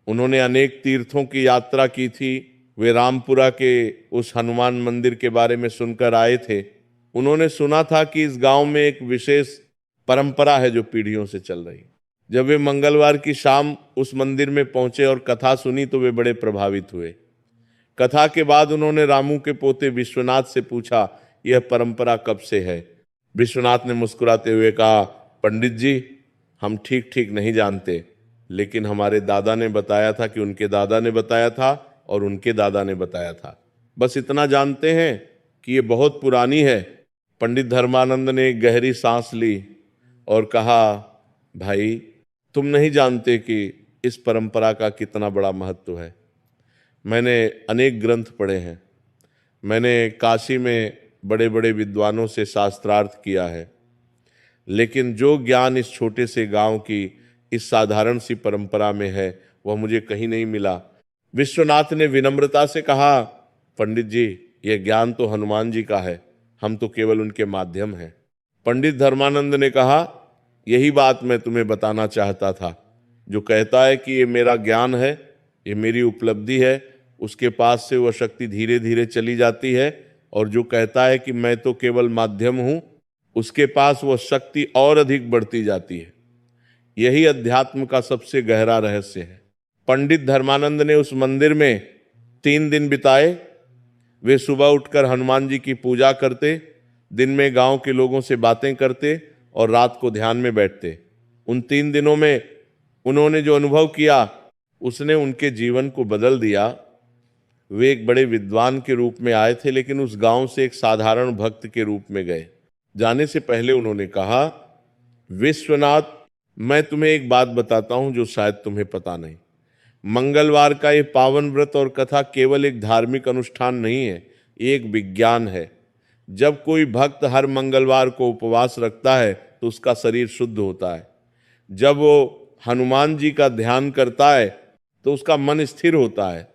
उन्होंने अनेक तीर्थों की यात्रा की थी। वे रामपुरा के उस हनुमान मंदिर के बारे में सुनकर आए थे। उन्होंने सुना था कि इस गांव में एक विशेष परंपरा है जो पीढ़ियों से चल रही। जब वे मंगलवार की शाम उस मंदिर में पहुंचे और कथा सुनी तो वे बड़े प्रभावित हुए। कथा के बाद उन्होंने रामू के पोते विश्वनाथ से पूछा, यह परंपरा कब से है? विश्वनाथ ने मुस्कुराते हुए कहा, पंडित जी, हम ठीक ठीक नहीं जानते, लेकिन हमारे दादा ने बताया था कि उनके दादा ने बताया था और उनके दादा ने बताया था। बस इतना जानते हैं कि ये बहुत पुरानी है। पंडित धर्मानंद ने एक गहरी सांस ली और कहा, भाई, तुम नहीं जानते कि इस परंपरा का कितना बड़ा महत्व है। मैंने अनेक ग्रंथ पढ़े हैं। मैंने काशी में बड़े बड़े विद्वानों से शास्त्रार्थ किया है, लेकिन जो ज्ञान इस छोटे से गांव की इस साधारण सी परंपरा में है वह मुझे कहीं नहीं मिला। विश्वनाथ ने विनम्रता से कहा, पंडित जी, यह ज्ञान तो हनुमान जी का है, हम तो केवल उनके माध्यम हैं। पंडित धर्मानंद ने कहा, यही बात मैं तुम्हें बताना चाहता था। जो कहता है कि ये मेरा ज्ञान है, ये मेरी उपलब्धि है, उसके पास से वह शक्ति धीरे धीरे चली जाती है, और जो कहता है कि मैं तो केवल माध्यम हूं, उसके पास वह शक्ति और अधिक बढ़ती जाती है। यही अध्यात्म का सबसे गहरा रहस्य है। पंडित धर्मानंद ने उस मंदिर में 3 दिन बिताए। वे सुबह उठकर हनुमान जी की पूजा करते, दिन में गांव के लोगों से बातें करते और रात को ध्यान में बैठते। उन 3 दिनों में उन्होंने जो अनुभव किया उसने उनके जीवन को बदल दिया। वे एक बड़े विद्वान के रूप में आए थे, लेकिन उस गांव से एक साधारण भक्त के रूप में गए। जाने से पहले उन्होंने कहा, विश्वनाथ, मैं तुम्हें एक बात बताता हूं जो शायद तुम्हें पता नहीं। मंगलवार का ये पावन व्रत और कथा केवल एक धार्मिक अनुष्ठान नहीं है, ये एक विज्ञान है। जब कोई भक्त हर मंगलवार को उपवास रखता है तो उसका शरीर शुद्ध होता है। जब वो हनुमान जी का ध्यान करता है तो उसका मन स्थिर होता है।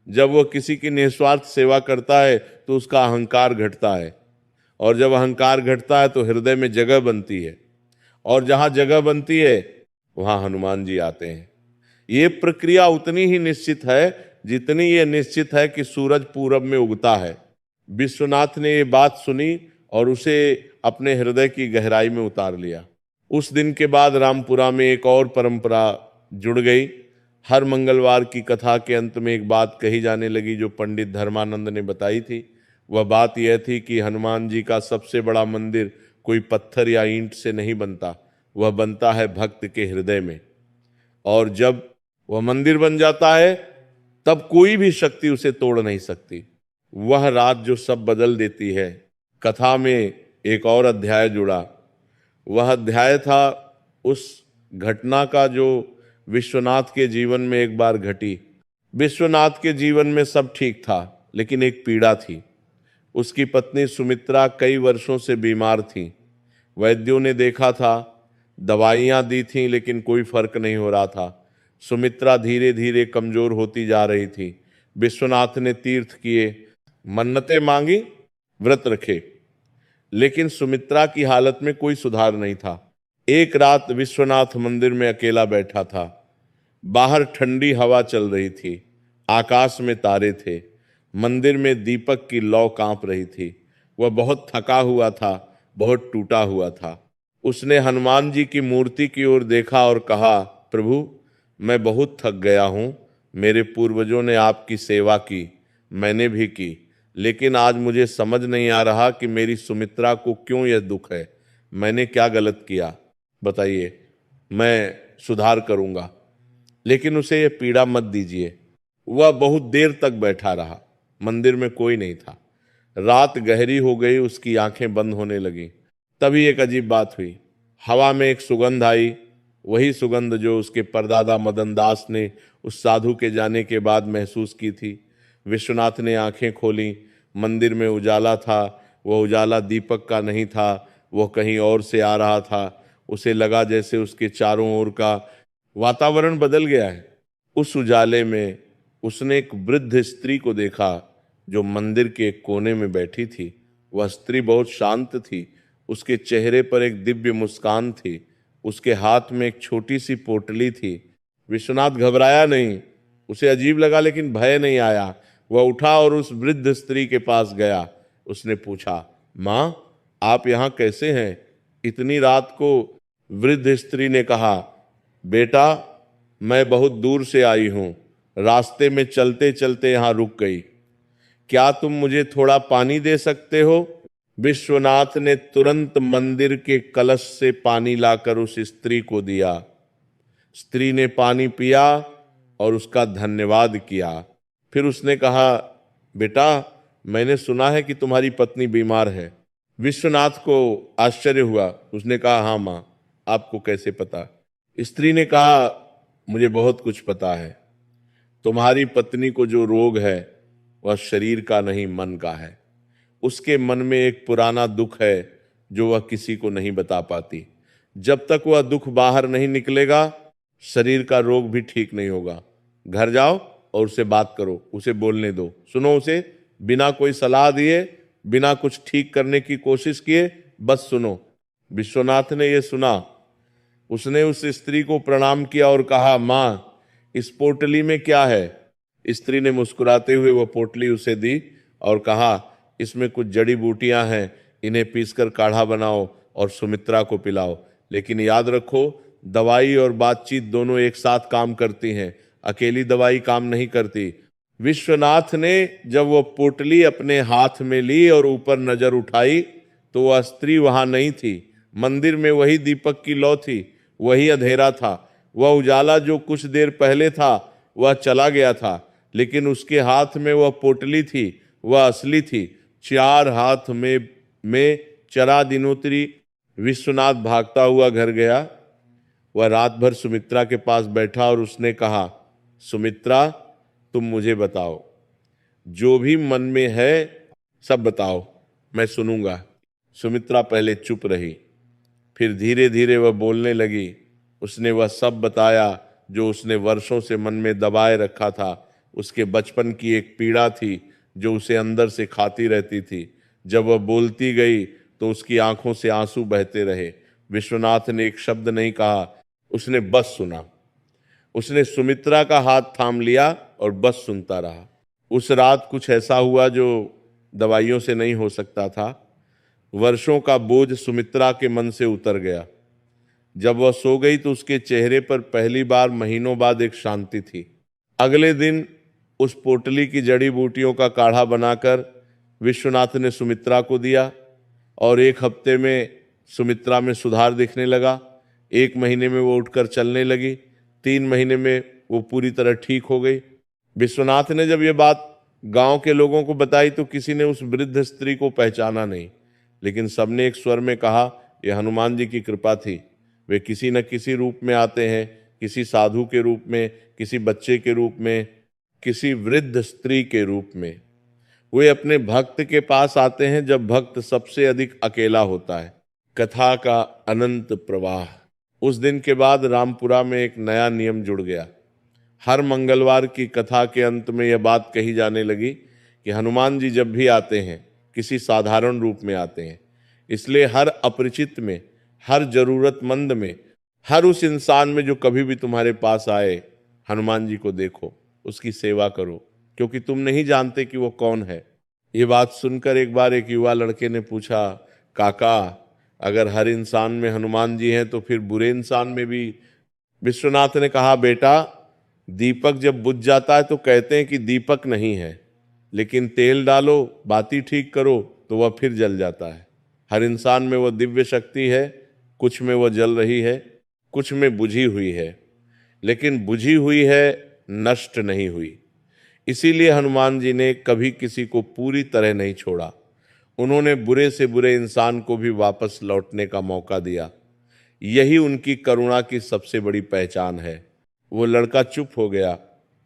जब वो किसी की निस्वार्थ सेवा करता है तो उसका अहंकार घटता है, और जब अहंकार घटता है तो हृदय में जगह बनती है, और जहां जगह बनती है वहां हनुमान जी आते हैं। ये प्रक्रिया उतनी ही निश्चित है जितनी ये निश्चित है कि सूरज पूरब में उगता है। विश्वनाथ ने ये बात सुनी और उसे अपने हृदय की गहराई में उतार लिया। उस दिन के बाद रामपुरा में एक और परंपरा जुड़ गई। हर मंगलवार की कथा के अंत में एक बात कही जाने लगी जो पंडित धर्मानंद ने बताई थी। वह बात यह थी कि हनुमान जी का सबसे बड़ा मंदिर कोई पत्थर या ईंट से नहीं बनता, वह बनता है भक्त के हृदय में। और जब वह मंदिर बन जाता है तब कोई भी शक्ति उसे तोड़ नहीं सकती। वह रात जो सब बदल देती है। कथा में एक और अध्याय जुड़ा। वह अध्याय था उस घटना का जो विश्वनाथ के जीवन में एक बार घटी। विश्वनाथ के जीवन में सब ठीक था, लेकिन एक पीड़ा थी। उसकी पत्नी सुमित्रा कई वर्षों से बीमार थी। वैद्यों ने देखा था, दवाइयां दी थीं, लेकिन कोई फर्क नहीं हो रहा था। सुमित्रा धीरे धीरे कमजोर होती जा रही थी। विश्वनाथ ने तीर्थ किए, मन्नतें मांगी, व्रत रखे, लेकिन सुमित्रा की हालत में कोई सुधार नहीं था। एक रात विश्वनाथ मंदिर में अकेला बैठा था। बाहर ठंडी हवा चल रही थी, आकाश में तारे थे, मंदिर में दीपक की लौ कांप रही थी। वह बहुत थका हुआ था, बहुत टूटा हुआ था। उसने हनुमान जी की मूर्ति की ओर देखा और कहा, प्रभु, मैं बहुत थक गया हूं। मेरे पूर्वजों ने आपकी सेवा की, मैंने भी की, लेकिन आज मुझे समझ नहीं आ रहा कि मेरी सुमित्रा को क्यों यह दुख है। मैंने क्या गलत किया, बताइए, मैं सुधार करूंगा, लेकिन उसे यह पीड़ा मत दीजिए। वह बहुत देर तक बैठा रहा। मंदिर में कोई नहीं था। रात गहरी हो गई, उसकी आंखें बंद होने लगीं। तभी एक अजीब बात हुई। हवा में एक सुगंध आई, वही सुगंध जो उसके परदादा मदन दास ने उस साधु के जाने के बाद महसूस की थी। विश्वनाथ ने आंखें खोली। मंदिर में उजाला था। वह उजाला दीपक का नहीं था, वह कहीं और से आ रहा था। उसे लगा जैसे उसके चारों ओर का वातावरण बदल गया है। उस उजाले में उसने एक वृद्ध स्त्री को देखा जो मंदिर के एक कोने में बैठी थी। वह स्त्री बहुत शांत थी, उसके चेहरे पर एक दिव्य मुस्कान थी, उसके हाथ में एक छोटी सी पोटली थी। विश्वनाथ घबराया नहीं, उसे अजीब लगा लेकिन भय नहीं आया। वह उठा और उस वृद्ध स्त्री के पास गया। उसने पूछा, माँ आप यहाँ कैसे हैं इतनी रात को? वृद्ध स्त्री ने कहा, बेटा मैं बहुत दूर से आई हूं, रास्ते में चलते चलते यहां रुक गई, क्या तुम मुझे थोड़ा पानी दे सकते हो? विश्वनाथ ने तुरंत मंदिर के कलश से पानी लाकर उस स्त्री को दिया। स्त्री ने पानी पिया और उसका धन्यवाद किया। फिर उसने कहा, बेटा मैंने सुना है कि तुम्हारी पत्नी बीमार है। विश्वनाथ को आश्चर्य हुआ। उसने कहा, हाँ माँ, आपको कैसे पता? स्त्री ने कहा, मुझे बहुत कुछ पता है। तुम्हारी पत्नी को जो रोग है वह शरीर का नहीं मन का है। उसके मन में एक पुराना दुख है जो वह किसी को नहीं बता पाती। जब तक वह दुख बाहर नहीं निकलेगा शरीर का रोग भी ठीक नहीं होगा। घर जाओ और उससे बात करो, उसे बोलने दो, सुनो उसे, बिना कोई सलाह दिए, बिना कुछ ठीक करने की कोशिश किए, बस सुनो। विश्वनाथ ने यह सुना। उसने उस स्त्री को प्रणाम किया और कहा, माँ इस पोटली में क्या है? स्त्री ने मुस्कुराते हुए वह पोटली उसे दी और कहा, इसमें कुछ जड़ी बूटियां हैं, इन्हें पीसकर काढ़ा बनाओ और सुमित्रा को पिलाओ। लेकिन याद रखो, दवाई और बातचीत दोनों एक साथ काम करती हैं, अकेली दवाई काम नहीं करती। विश्वनाथ ने जब वह पोटली अपने हाथ में ली और ऊपर नजर उठाई तो वह स्त्री वहां नहीं थी। मंदिर में वही दीपक की लौ थी, वही अंधेरा था। वह उजाला जो कुछ देर पहले था वह चला गया था, लेकिन उसके हाथ में वह पोटली थी, वह असली थी। 4 हाथ में चरा दिनोतरी विश्वनाथ भागता हुआ घर गया। वह रात भर सुमित्रा के पास बैठा और उसने कहा, सुमित्रा तुम मुझे बताओ, जो भी मन में है सब बताओ, मैं सुनूंगा। सुमित्रा पहले चुप रही, फिर धीरे धीरे वह बोलने लगी। उसने वह सब बताया जो उसने वर्षों से मन में दबाए रखा था। उसके बचपन की एक पीड़ा थी जो उसे अंदर से खाती रहती थी। जब वह बोलती गई तो उसकी आंखों से आंसू बहते रहे। विश्वनाथ ने एक शब्द नहीं कहा, उसने बस सुना। उसने सुमित्रा का हाथ थाम लिया और बस सुनता रहा। उस रात कुछ ऐसा हुआ जो दवाइयों से नहीं हो सकता था। वर्षों का बोझ सुमित्रा के मन से उतर गया। जब वह सो गई तो उसके चेहरे पर पहली बार महीनों बाद एक शांति थी। अगले दिन उस पोटली की जड़ी बूटियों का काढ़ा बनाकर विश्वनाथ ने सुमित्रा को दिया और 1 हफ्ते में सुमित्रा में सुधार दिखने लगा। 1 महीने में वो उठकर चलने लगी। 3 महीने में वो पूरी तरह ठीक हो गई। विश्वनाथ ने जब ये बात गांव के लोगों को बताई तो किसी ने उस वृद्ध स्त्री को पहचाना नहीं, लेकिन सबने एक स्वर में कहा, यह हनुमान जी की कृपा थी। वे किसी न किसी रूप में आते हैं, किसी साधु के रूप में, किसी बच्चे के रूप में, किसी वृद्ध स्त्री के रूप में। वे अपने भक्त के पास आते हैं जब भक्त सबसे अधिक अकेला होता है। कथा का अनंत प्रवाह। उस दिन के बाद रामपुरा में एक नया नियम जुड़ गया। हर मंगलवार की कथा के अंत में यह बात कही जाने लगी कि हनुमान जी जब भी आते हैं किसी साधारण रूप में आते हैं, इसलिए हर अपरिचित में, हर जरूरतमंद में, हर उस इंसान में जो कभी भी तुम्हारे पास आए, हनुमान जी को देखो, उसकी सेवा करो, क्योंकि तुम नहीं जानते कि वो कौन है। ये बात सुनकर एक बार एक युवा लड़के ने पूछा, काका अगर हर इंसान में हनुमान जी हैं तो फिर बुरे इंसान में भी? विश्वनाथ ने कहा, बेटा दीपक जब बुझ जाता है तो कहते हैं कि दीपक नहीं है, लेकिन तेल डालो, बाती ठीक करो तो वह फिर जल जाता है। हर इंसान में वह दिव्य शक्ति है, कुछ में वह जल रही है, कुछ में बुझी हुई है, लेकिन बुझी हुई है, नष्ट नहीं हुई। इसीलिए हनुमान जी ने कभी किसी को पूरी तरह नहीं छोड़ा। उन्होंने बुरे से बुरे इंसान को भी वापस लौटने का मौका दिया। यही उनकी करुणा की सबसे बड़ी पहचान है। वो लड़का चुप हो गया,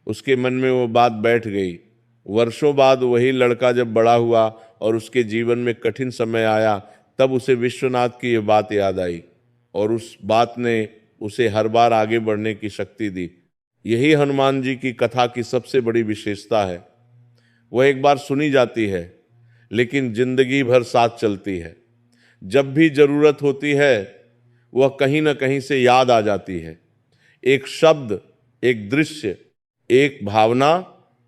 उसके मन में वो बात बैठ गई। वर्षों बाद वही लड़का जब बड़ा हुआ और उसके जीवन में कठिन समय आया, तब उसे विश्वनाथ की ये बात याद आई। और उस बात ने उसे हर बार आगे बढ़ने की शक्ति दी। यही हनुमान जी की कथा की सबसे बड़ी विशेषता है। वह एक बार सुनी जाती है लेकिन जिंदगी भर साथ चलती है। जब भी जरूरत होती है वह कहीं ना कहीं से याद आ जाती है। एक शब्द, एक दृश्य, एक भावना,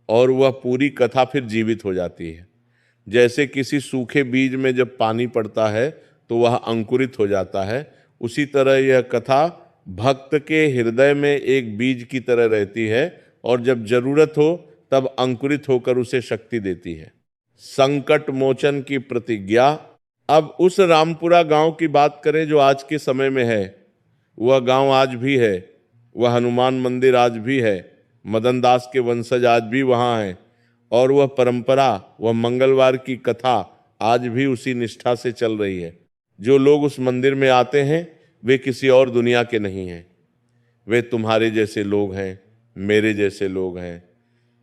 और वह पूरी कथा फिर जीवित हो जाती है। जैसे किसी सूखे बीज में जब पानी पड़ता है तो वह अंकुरित हो जाता है, उसी तरह यह कथा भक्त के हृदय में एक बीज की तरह रहती है और जब जरूरत हो तब अंकुरित होकर उसे शक्ति देती है। संकट मोचन की प्रतिज्ञा। अब उस रामपुरा गांव की बात करें जो आज के समय में है। वह गांव आज भी है, वह हनुमान मंदिर आज भी है, मदन दास के वंशज आज भी वहां हैं, और वह परंपरा, वह मंगलवार की कथा आज भी उसी निष्ठा से चल रही है। जो लोग उस मंदिर में आते हैं वे किसी और दुनिया के नहीं हैं। वे तुम्हारे जैसे लोग हैं, मेरे जैसे लोग हैं।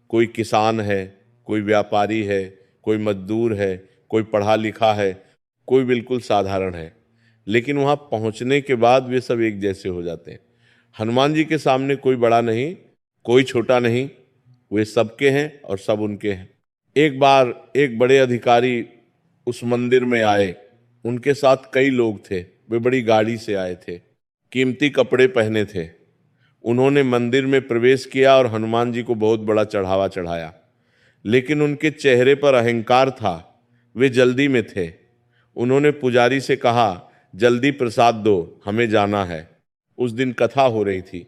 कोई किसान है, कोई व्यापारी है, कोई मजदूर है, कोई पढ़ा लिखा है, कोई बिल्कुल साधारण है, लेकिन वहां पहुंचने के बाद वे सब एक जैसे हो जाते हैं। हनुमान जी के सामने कोई बड़ा नहीं, कोई छोटा नहीं, वे सबके हैं और सब उनके हैं। एक बार एक बड़े अधिकारी उस मंदिर में आए। उनके साथ कई लोग थे। वे बड़ी गाड़ी से आए थे, कीमती कपड़े पहने थे। उन्होंने मंदिर में प्रवेश किया और हनुमान जी को बहुत बड़ा चढ़ावा चढ़ाया, लेकिन उनके चेहरे पर अहंकार था। वे जल्दी में थे। उन्होंने पुजारी से कहा, जल्दी प्रसाद दो, हमें जाना है। उस दिन कथा हो रही थी।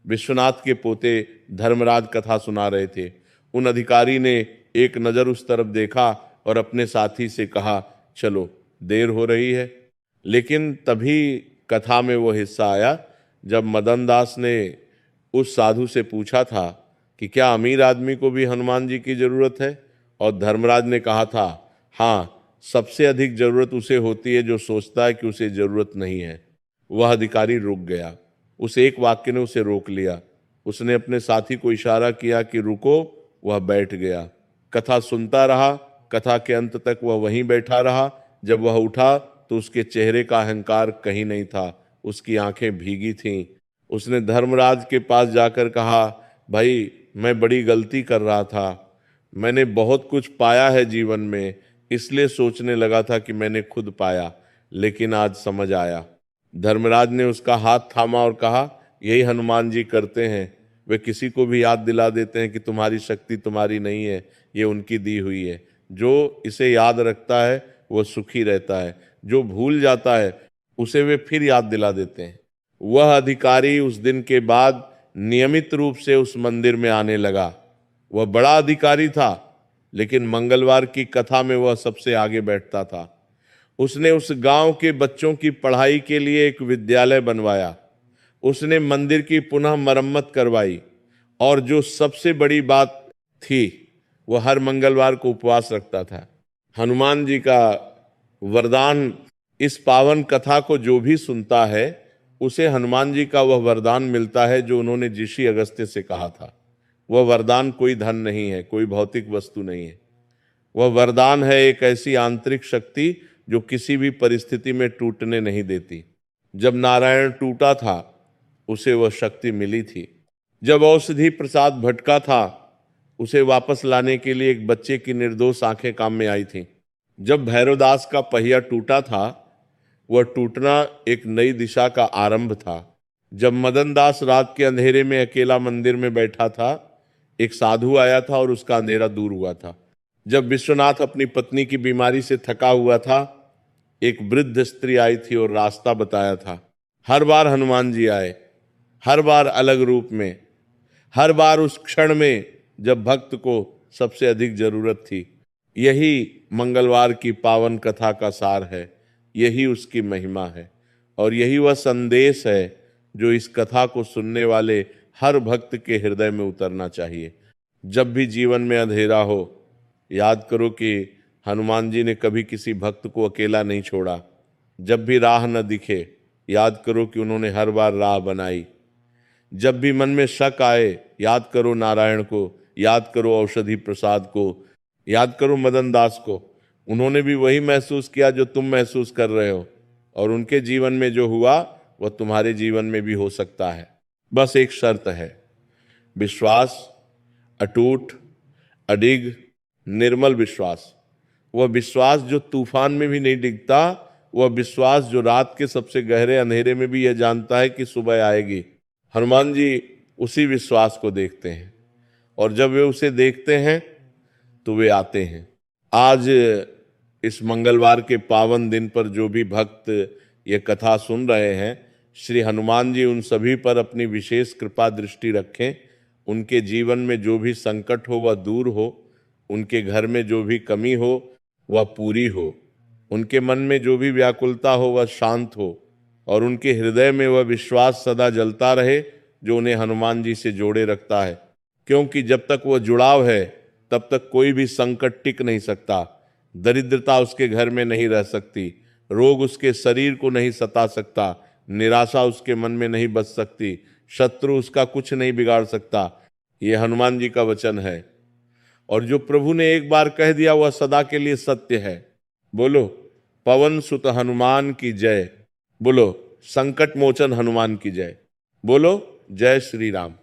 विश्वनाथ के पोते धर्मराज कथा सुना रहे थे। उन अधिकारी ने एक नज़र उस तरफ देखा और अपने साथी से कहा, चलो देर हो रही है। लेकिन तभी कथा में वो हिस्सा आया जब मदन दास ने उस साधु से पूछा था कि क्या अमीर आदमी को भी हनुमान जी की जरूरत है, और धर्मराज ने कहा था, हाँ, सबसे अधिक जरूरत उसे होती है जो सोचता है कि उसे जरूरत नहीं है। वह अधिकारी रुक गया। उस एक वाक्य ने उसे रोक लिया। उसने अपने साथी को इशारा किया कि रुको। वह बैठ गया, कथा सुनता रहा। कथा के अंत तक वह वहीं बैठा रहा। जब वह उठा तो उसके चेहरे का अहंकार कहीं नहीं था, उसकी आंखें भीगी थीं। उसने धर्मराज के पास जाकर कहा, भाई, मैं बड़ी गलती कर रहा था। मैंने बहुत कुछ पाया है जीवन में, इसलिए सोचने लगा था कि मैंने खुद पाया, लेकिन आज समझ आया। धर्मराज ने उसका हाथ थामा और कहा, यही हनुमान जी करते हैं। वे किसी को भी याद दिला देते हैं कि तुम्हारी शक्ति तुम्हारी नहीं है, ये उनकी दी हुई है। जो इसे याद रखता है वो सुखी रहता है, जो भूल जाता है उसे वे फिर याद दिला देते हैं। वह अधिकारी उस दिन के बाद नियमित रूप से उस मंदिर में आने लगा। वह बड़ा अधिकारी था, लेकिन मंगलवार की कथा में वह सबसे आगे बैठता था। उसने उस गांव के बच्चों की पढ़ाई के लिए एक विद्यालय बनवाया। उसने मंदिर की पुनः मरम्मत करवाई, और जो सबसे बड़ी बात थी, वह हर मंगलवार को उपवास रखता था। हनुमान जी का वरदान, इस पावन कथा को जो भी सुनता है उसे हनुमान जी का वह वरदान मिलता है जो उन्होंने ऋषि अगस्त्य से कहा था। वह वरदान कोई धन नहीं है, कोई भौतिक वस्तु नहीं है। वह वरदान है एक ऐसी आंतरिक शक्ति जो किसी भी परिस्थिति में टूटने नहीं देती। जब नारायण टूटा था उसे वह शक्ति मिली थी। जब औषधि प्रसाद भटका था उसे वापस लाने के लिए एक बच्चे की निर्दोष आंखें काम में आई थीं। जब भैरवदास का पहिया टूटा था, वह टूटना एक नई दिशा का आरंभ था। जब मदन दास रात के अंधेरे में अकेला मंदिर में बैठा था, एक साधु आया था और उसका अंधेरा दूर हुआ था। जब विश्वनाथ अपनी पत्नी की बीमारी से थका हुआ था, एक वृद्ध स्त्री आई थी और रास्ता बताया था। हर बार हनुमान जी आए, हर बार अलग रूप में, हर बार उस क्षण में जब भक्त को सबसे अधिक जरूरत थी। यही मंगलवार की पावन कथा का सार है, यही उसकी महिमा है, और यही वह संदेश है जो इस कथा को सुनने वाले हर भक्त के हृदय में उतरना चाहिए। जब भी जीवन में अंधेरा हो, याद करो कि हनुमान जी ने कभी किसी भक्त को अकेला नहीं छोड़ा। जब भी राह न दिखे, याद करो कि उन्होंने हर बार राह बनाई। जब भी मन में शक आए, याद करो नारायण को, याद करो औषधि प्रसाद को, याद करो मदन दास को। उन्होंने भी वही महसूस किया जो तुम महसूस कर रहे हो, और उनके जीवन में जो हुआ वह तुम्हारे जीवन में भी हो सकता है। बस एक शर्त है, विश्वास, अटूट, अडिग, निर्मल विश्वास। वह विश्वास जो तूफान में भी नहीं डिगता, वह विश्वास जो रात के सबसे गहरे अंधेरे में भी यह जानता है कि सुबह आएगी। हनुमान जी उसी विश्वास को देखते हैं, और जब वे उसे देखते हैं तो वे आते हैं। आज इस मंगलवार के पावन दिन पर जो भी भक्त ये कथा सुन रहे हैं, श्री हनुमान जी उन सभी पर अपनी विशेष कृपा दृष्टि रखें। उनके जीवन में जो भी संकट हो वह दूर हो, उनके घर में जो भी कमी हो वह पूरी हो, उनके मन में जो भी व्याकुलता हो वह शांत हो, और उनके हृदय में वह विश्वास सदा जलता रहे जो उन्हें हनुमान जी से जोड़े रखता है। क्योंकि जब तक वह जुड़ाव है तब तक कोई भी संकट टिक नहीं सकता। दरिद्रता उसके घर में नहीं रह सकती, रोग उसके शरीर को नहीं सता सकता, निराशा उसके मन में नहीं बच सकती, शत्रु उसका कुछ नहीं बिगाड़ सकता। ये हनुमान जी का वचन है, और जो प्रभु ने एक बार कह दिया वह सदा के लिए सत्य है। बोलो पवन सुत हनुमान की जय, बोलो संकट मोचन हनुमान की जय, बोलो जय श्री राम।